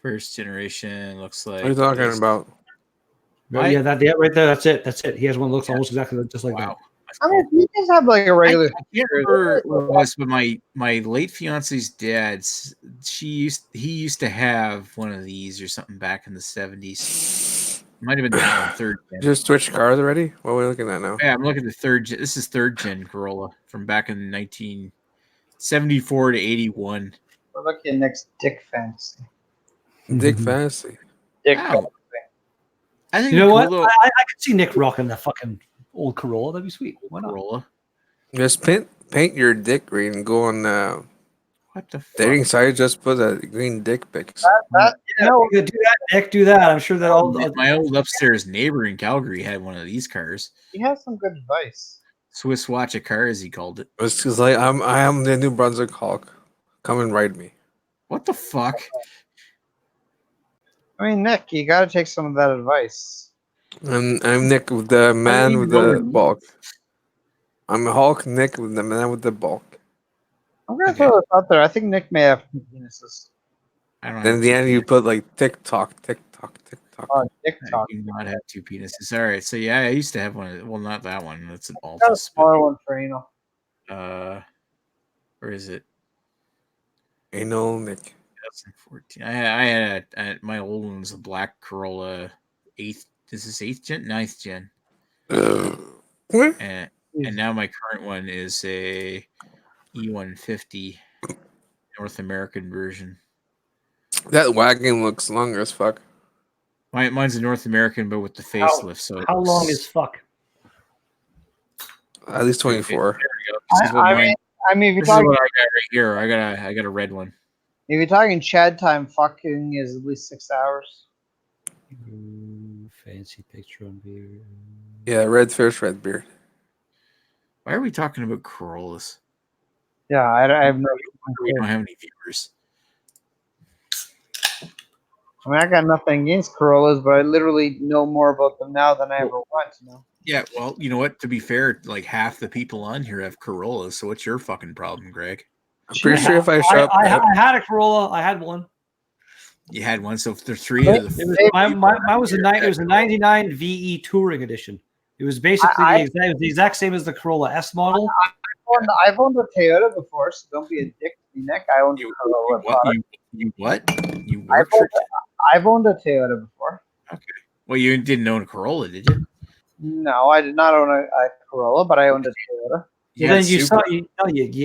First generation looks like. What are you talking about? Well, yeah, that right there. That's it. That's it. He has one that looks almost exactly just like that. I mean, you just have like a regular. I can't remember what it was, but my late fiance's dad, he used to have one of these or something back in the 70s. Might have been the third gen. Just switch cars already? What are we looking at now? Yeah, I'm looking at the third gen. This is third gen Corolla from back in 1974 to 81. We're looking at next Dick Fantasy. Dick Fantasy. Dick Fantasy. I think what? I could see Nick rocking the fucking old Corolla. That'd be sweet. Why not? Corolla. Just paint your dick green and go on what the fuck? dating site. Just put a green dick pics. Do that, Nick. Do that. I'm sure that all my old upstairs neighbor in Calgary had one of these cars. He has some good advice. Swiss watch a car, as he called it. It's just like I am the New Brunswick Hulk. Come and ride me. What the fuck? I mean, Nick, you got to take some of that advice. I'm Nick, with the man with the bulk. I'm a Hulk, Nick, with the man with the bulk. I'm gonna throw this out there. I think Nick may have penises. Then in the end, you put like TikTok. Oh, TikTok. I do not have two penises. All right, so yeah, I used to have one. Well, not that one. That's an got a smaller one for anal. Where is it? Anal Nick. 2014. I had my old one was a black Corolla 8th. This is 8th gen, 9th gen. And now my current one is a E150 North American version. That wagon looks longer as fuck. Mine's a North American, but with the facelift. So how long is fuck? At least 24. There we go. This is what I mean, if you're this talking, is what I got right here. I got a red one. If you're talking Chad time, fucking is at least 6 hours. Fancy picture on beer. Yeah, red fish, red beard. Why are we talking about Corollas? Yeah, I have no. We don't have any viewers. I mean, I got nothing against Corollas, but I literally know more about them now than I ever want to know. Yeah, well, you know what? To be fair, like half the people on here have Corollas, so what's your fucking problem, Greg? I'm pretty sure if I show up, I had a Corolla. I had one. You had one, so there's three of the. It was mine was it was a '99 VE Touring Edition. It was basically the exact same as the Corolla S model. I've owned a Toyota before, so don't be a dick to me, Nick. I owned a Corolla product. You what? You worked for? I've owned a Toyota before. Okay. Well, you didn't own a Corolla, did you? No, I did not own a Corolla, but I owned a Toyota. Well, then you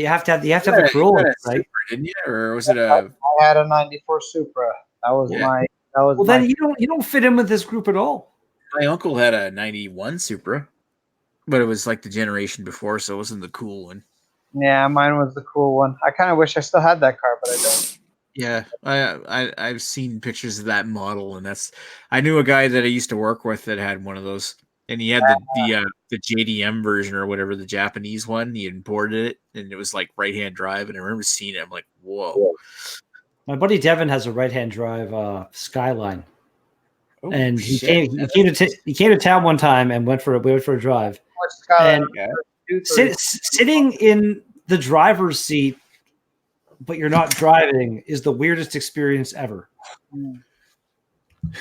have to have the Corolla, right? Supra, didn't you? Or was it a? I had a '94 Supra. That was my. That was. Well, then you don't fit in with this group at all. My uncle had a '91 Supra, but it was like the generation before, so it wasn't the cool one. Yeah, mine was the cool one. I kind of wish I still had that car, but I don't. Yeah, I've seen pictures of that model, and I knew a guy that I used to work with that had one of those, and he had the JDM version or whatever, the Japanese one. He imported it, and it was like right-hand drive, and I remember seeing it. I'm like, whoa. My buddy Devin has a right-hand drive Skyline, and he came to town one time and went for a drive. And sitting in the driver's seat, but you're not driving, is the weirdest experience ever.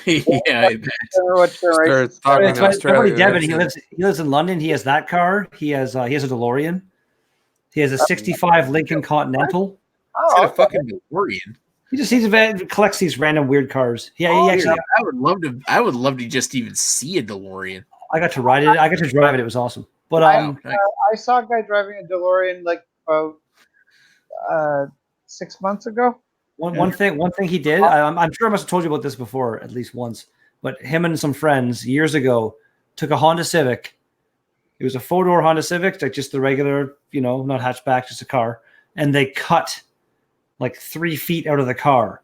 Yeah, I bet. My buddy Devin, he lives in London. He has that car. He has a DeLorean. He has a '65 Lincoln Continental. He's got a fucking DeLorean. He collects these random weird cars. Yeah, I would love to just even see a DeLorean. I got to ride it. I got to drive it. It was awesome. But I saw a guy driving a DeLorean like about 6 months ago. One thing he did. I'm sure I must have told you about this before at least once. But him and some friends years ago took a Honda Civic. It was a 4-door Honda Civic, like just the regular, not hatchback, just a car. And they cut like 3 feet out of the car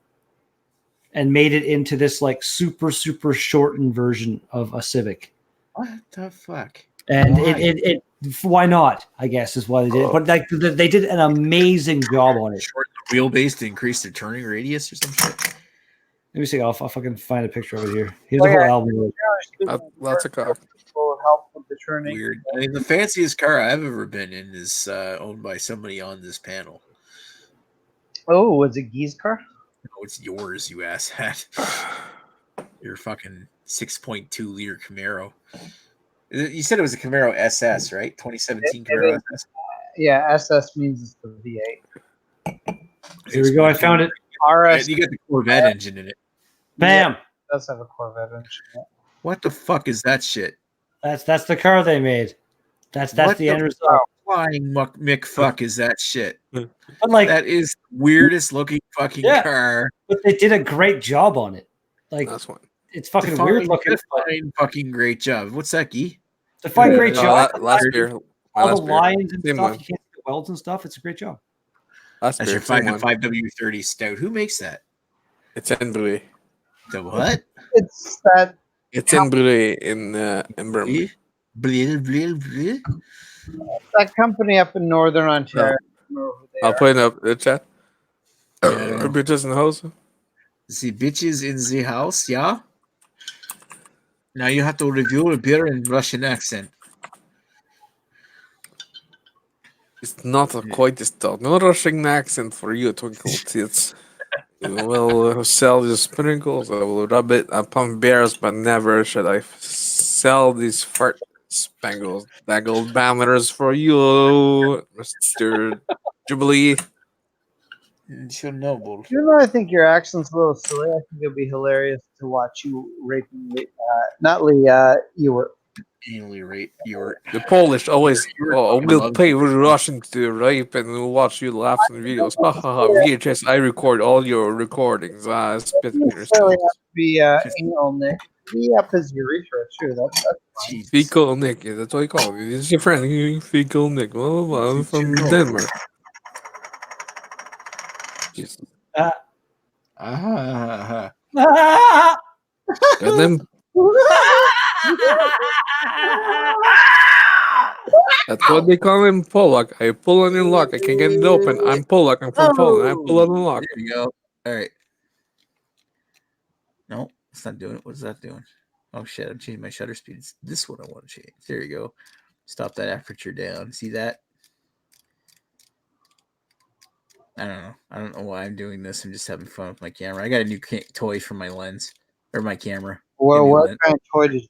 and made it into this like super, super shortened version of a Civic. What the fuck? And why not? I guess is why they did it. But like they did an amazing job on it. Shorten the wheelbase to increase the turning radius or some shit. Let me see. I'll fucking find a picture of it here. Here's a whole album. Lots of car. Will help with the turning. Weird. I mean, the fanciest car I've ever been in is owned by somebody on this panel. Oh, was it Guy's car? No, it's yours, you asshat. Your fucking 6.2 liter Camaro. You said it was a Camaro SS, right? 2017 Camaro SS. Yeah, SS means it's the V8. Here we go. I found it. RS. You got the Corvette engine in it. Bam. Yeah, it does have a Corvette engine. What the fuck is that shit? That's the car they made. That's the end result. Flying Mick fuck is that shit? But like that is the weirdest looking fucking car. But they did a great job on it. Like that's one. It's fucking weird looking. Fucking great job. What's that, Guy? Define great job. Last year, all the lines and stuff. You can't see the welds and stuff. It's a great job. That's your 5W30 Stout. Who makes that? It's in Brau. The what? It's that. It's in Brau in Birmingham. That company up in Northern Ontario. I'll put it up the chat. Bitches in the house. The bitches in the house, yeah. Now you have to review a beer in Russian accent. It's not quite this tough. No Russian accent for you, Twinkle Tits. You will sell the sprinkles. I will rub it upon bears, but never should I sell these fart spangles, dangled banners for you, Mr. Jubilee. So noble. I think your accent's a little silly. I think it'll be hilarious to watch you raping anally rape your. The Polish always will pay with Russian to rape and we'll watch you laugh in videos. VHS, I record all your recordings. Spit in your have to be anal Nick. Be up as urethra too. That's fine. Fecal Nick, yeah, that's what you call me. This is your friend, Fecal Nick. Well, I'm from Denmark. And then that's what they call him, Polak. I pull on your lock. I can't get it open. I'm Polak. I'm from Poland. I pull on the lock. There you go. All right. No, it's not doing it. What is that doing? Oh shit! I'm changing my shutter speed. It's this one I want to change. There you go. Stop that aperture down. See that? I don't know. I don't know why I'm doing this. I'm just having fun with my camera. I got a new toy for my lens or my camera. Well, what kind of toy did you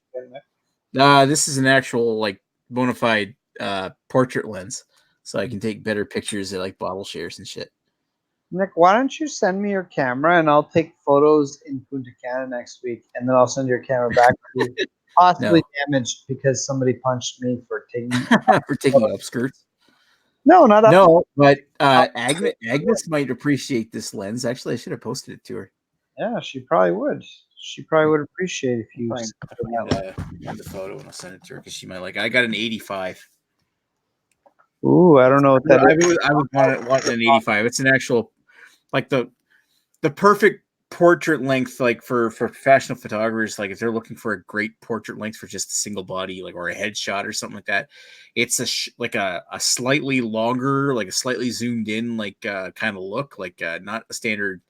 get? This is an actual like bona fide portrait lens, so I can take better pictures at like bottle shares and shit. Nick, why don't you send me your camera and I'll take photos in Punta Cana next week, and then I'll send your camera back to you, possibly damaged because somebody punched me for taking for taking up skirts. No, not up. No, but Agnes might appreciate this lens. Actually, I should have posted it to her. Yeah, she probably would. She probably would appreciate if you find the photo and I'll send it to her because she might like. I got an 85. Ooh, I don't know what that is. I would want an 85. It's an actual, like the perfect portrait length, like for professional photographers. Like if they're looking for a great portrait length for just a single body, like or a headshot or something like that. It's a slightly longer, like a slightly zoomed in, like kind of look, like not a standard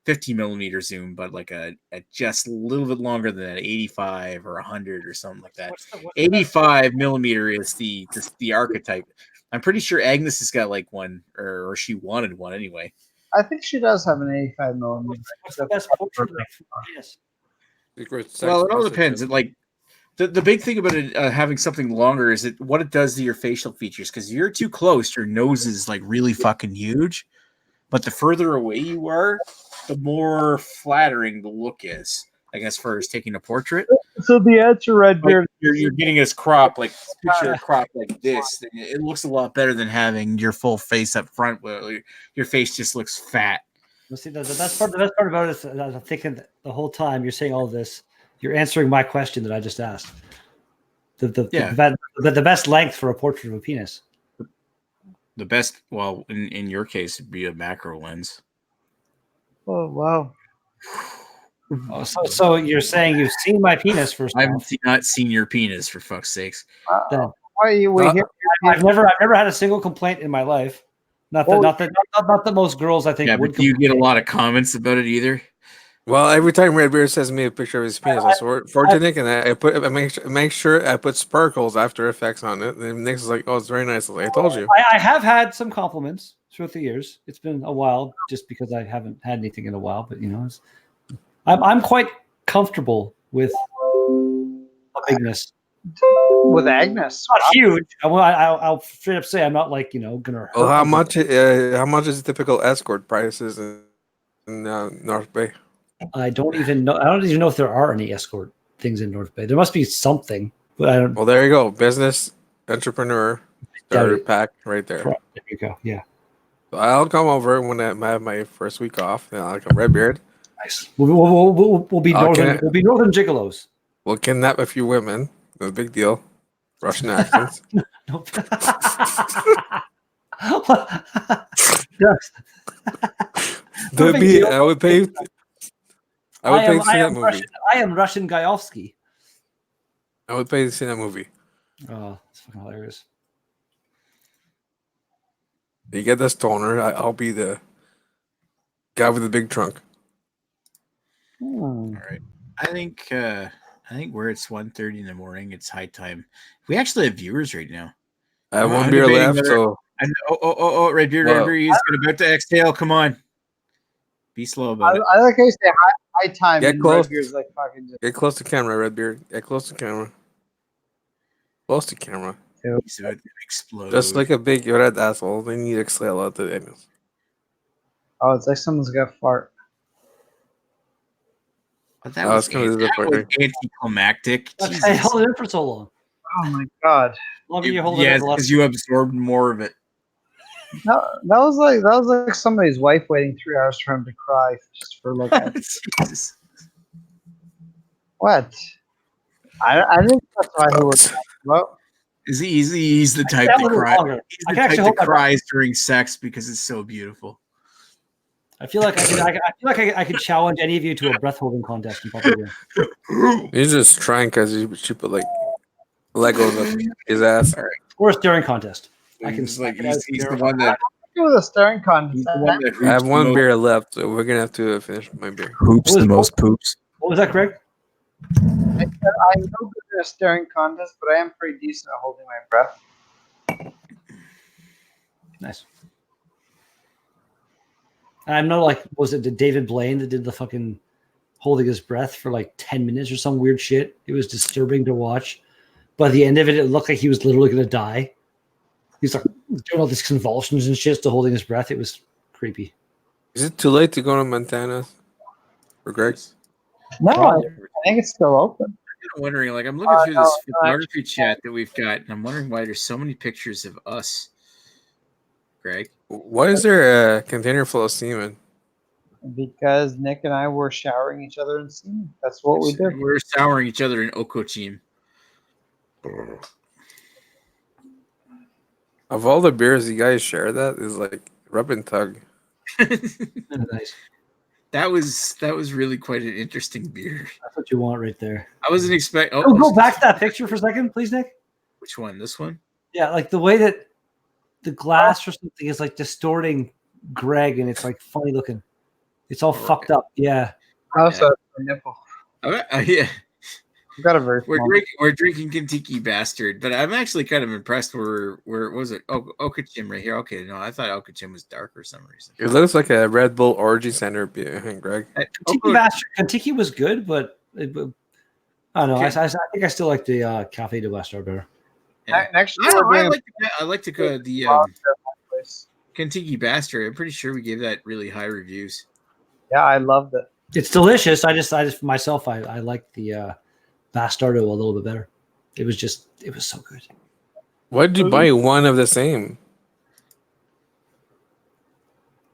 50 millimeter zoom, but like a just a little bit longer than an 85 or 100 or something like that. 85 millimeter is the archetype. I'm pretty sure Agnes has got like one, or she wanted one anyway. I think she does have an 85 millimeter. What's the best portrait? Yes. Well, it all depends. Like the big thing about it having something longer is what it does to your facial features. Because you're too close, your nose is like really fucking huge. But the further away you are, the more flattering the look is, I guess, for taking a portrait. So the answer, Redbeard, like you're getting this crop, like picture a crop like this. It looks a lot better than having your full face up front, where your face just looks fat. Well, see, the best part about it is I'm thinking the whole time you're saying all this, you're answering my question that I just asked. The best length for a portrait of a penis. The best, well, in your case, would be a macro lens. Oh wow! Oh, so you're saying you've seen my penis first? I've not seen your penis, for fuck's sakes. Why are you here? I've never had a single complaint in my life. Not that most girls I think. Yeah, would but you get a lot of comments about it either. Well, every time Redbeard sends me a picture of his penis, I forward to Nick, and I make sure I put sparkles After Effects on it. And Nick's like, "Oh, it's very nice." I told you. I have had some compliments throughout the years. It's been a while, just because I haven't had anything in a while. But I'm quite comfortable with bigness. With Agnes, not huge. I'll straight up say I'm not like gonna. Well, how much is the typical escort prices in North Bay? I don't even know. I don't even know if there are any escort things in North Bay. There must be something, but I don't. Well, there you go. Business entrepreneur starter pack right there. There you go. Yeah. So I'll come over when I have my first week off. And I'll come Redbeard. Nice. We'll be northern. We'll be northern gigolos. We'll kidnap a few women. No big deal. Russian accents. Nope. I would pay. I would pay to see that movie. I am Russian Guyovsky. I would pay to see that movie. Oh, it's fucking hilarious. You get this toner, I'll be the guy with the big trunk. All right. I think where it's 1:30 in the morning, it's high time. We actually have viewers right now. I have one beer left, so Redbeard, he's about to exhale. Come on. Be slow about it. I like how you say high time. Get close. Like fucking just... Get close to camera, Redbeard. Get close to camera. Close to camera. He's about to explode. Just like a big red asshole. They need to exhale out the end. Oh, it's like someone's got a fart. But that was anticlimactic. I held it in for so long. Oh my god! Because you absorbed more of it. No, that was like somebody's wife waiting 3 hours for him to cry just for like. Jesus. What? I didn't specify who we're talking about. He's the type that cries. He's the type that cries during sex because it's so beautiful. I feel like I could challenge any of you to a breath holding contest. He's just trying because she put like Legos up his ass. Or a staring contest. He's the one that. With a staring contest. I have one beer left, so we're gonna have to finish my beer. Hoops the most poops. What was that, Greg? I said I'm no good at a staring contest, but I am pretty decent at holding my breath. Nice. And I'm not like, was it David Blaine that did the fucking holding his breath for like 10 minutes or some weird shit? It was disturbing to watch. By the end of it, it looked like he was literally going to die. He's like doing all these convulsions and shit, still holding his breath. It was creepy. Is it too late to go to Montana for Greg? No, I think it's still open. I'm wondering, like, I'm looking through this photography chat that we've got, and I'm wondering why there's so many pictures of us, Greg. Why is there a container full of semen? Because Nick and I were showering each other in semen. That's what we did. We're souring each other in Okochim. Of all the beers you guys share, that is like rub and tug. Nice. That was really quite an interesting beer. That's what you want right there. I wasn't expecting. Oh, go back to that picture for a second, please, Nick. Which one? This one? Yeah, like the way that the glass or something is like distorting Greg, and it's like funny looking. It's all fucked up. Yeah. Also, a nipple. Yeah. I've got a very. We're drinking Kentucky Bastard, but I'm actually kind of impressed. Where was it? Okochim right here. Okay, no, I thought Okochim was dark for some reason. It looks like a Red Bull Orgy Center beer, Greg. Kentucky Bastard. Kentucky was good, but I don't know. I think I still like the Cafe de Bastard better. Yeah. Next I year, like to go the Kentucky Bastard. I'm pretty sure we gave that really high reviews. Yeah, I loved it. It's delicious. I just myself, I like the Bastardo a little bit better. It was so good. Why did you buy one of the same?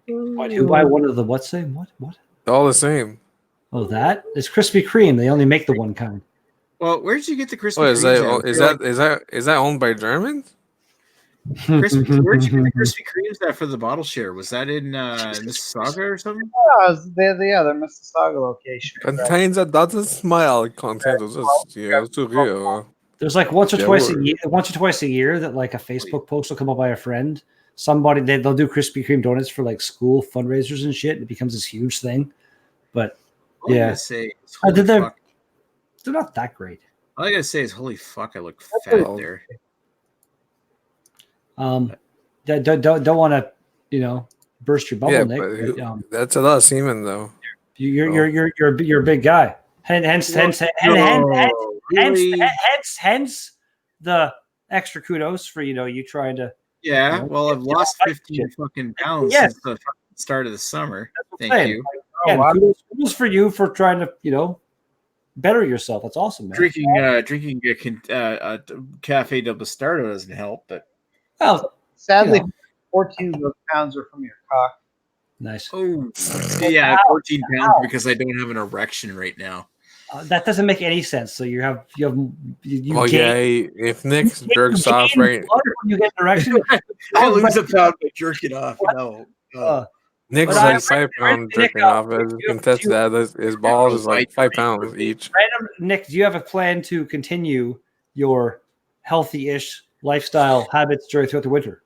Why do you buy one of the what same? What? All the same. Oh, that? It's Krispy Kreme. They only make the one kind. Well, where did you get the Krispy Kreme? Kreme? Is that owned by Germans? Where'd you get the Krispy Kremes that for the bottle share? Was that in Mississauga or something? Yeah, they're Mississauga location. Contains a dozen smile. Contains There's like once or twice a year that like a Facebook post will come up by a friend. Somebody they'll do Krispy Kreme donuts for like school fundraisers and shit. It becomes this huge thing. But yeah, they're not that great. All I gotta say is, holy fuck, I look fat there. Don't want to, burst your bubble, Nick. But that's a lot of semen, though. You're a big guy. Hence the extra kudos for you trying to. Yeah, well, I've lost 15 fucking pounds since the start of the summer. Thank you. Kudos for you for trying to better yourself. That's awesome, man. Drinking a Cafe del Bastardo doesn't help, but. Well, sadly, 14 of those pounds are from your cock. Nice. Oh, yeah, 14 pounds because I don't have an erection right now. That doesn't make any sense. So you if Nick jerks off right, you get an erection. I lose a pound by jerking off. No. Nick's like 5 pounds jerking off. As you can test that, his balls is like 5 pounds each. Nick, do you have a plan to continue your healthy-ish lifestyle habits throughout the winter?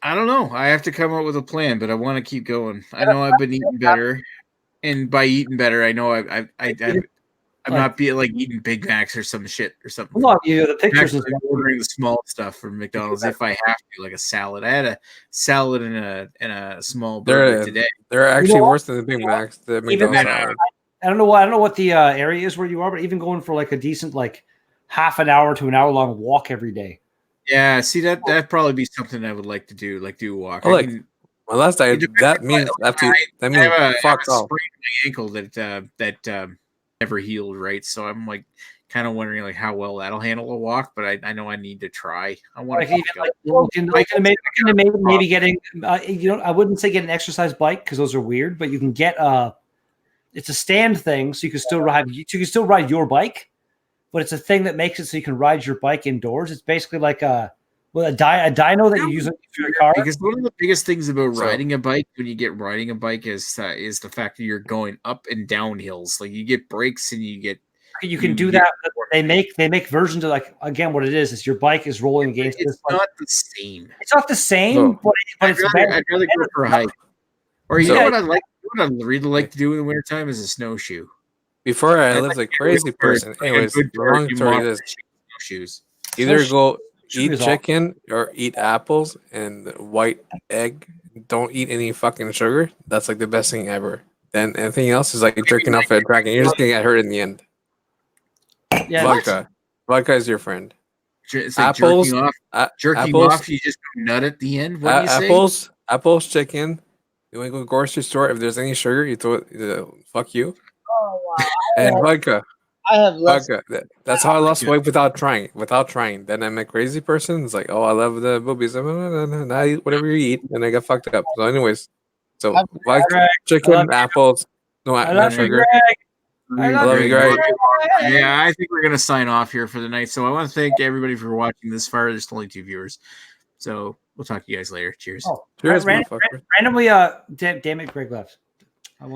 I don't know. I have to come up with a plan, but I want to keep going. I know I've been eating better, and by eating better, I know I'm not being like eating Big Macs or some shit or something. Well, the pictures is ordering the small stuff from McDonald's if I have to, like a salad. I had a salad and a small burger today. They're actually worse than the Big Macs. The McDonald's salad. I don't know what the area is where you are, but even going for like a decent half an hour to an hour long walk every day. Yeah, see that'd probably be something I would like to do, like do a walk. That means fuck off. Sprained my ankle that never healed, right? So I'm like kind of wondering like how well that'll handle a walk, but I know I need to try. I want to maybe getting I wouldn't say get an exercise bike because those are weird, but you can get it's a stand thing, so you can still ride your bike. But it's a thing that makes it so you can ride your bike indoors. It's basically like a dyno that you use in your car. Because one of the biggest things about riding a bike when you get riding a bike is the fact that you're going up and down hills. Like you get brakes and you can do that. They make versions of again what it is your bike is rolling against. It's not the same. It's not the same, but it's better. I'd rather go for a hike. Or you know what I'd really like to do in the wintertime is a snowshoe. Before I lived a crazy person. Anyways, the long story is either go eat chicken or eat apples and white egg don't eat any fucking sugar. That's like the best thing ever. Then anything else is like jerking off at a dragon. You're just gonna get hurt in the end. Yeah, Vodka is your friend. It's like Apples, jerking off. Jerking apples, off, you just go nut at the end. What do you say? apples, chicken. You want to go to the grocery store? If there's any sugar, you throw it. Fuck you. Oh wow! And vodka. I have less. Vodka. That's how I lost weight without trying. Then I'm a crazy person. It's like, oh, I love the boobies. And I eat whatever you eat, and I got fucked up. So, anyways, so vodka, chicken, apples, no sugar. I love you, Greg. Yeah, I think we're gonna sign off here for the night. So I want to thank everybody for watching this far. There's only 2 viewers, so we'll talk to you guys later. Cheers. Oh, Cheers, randomly, damn it, Greg left.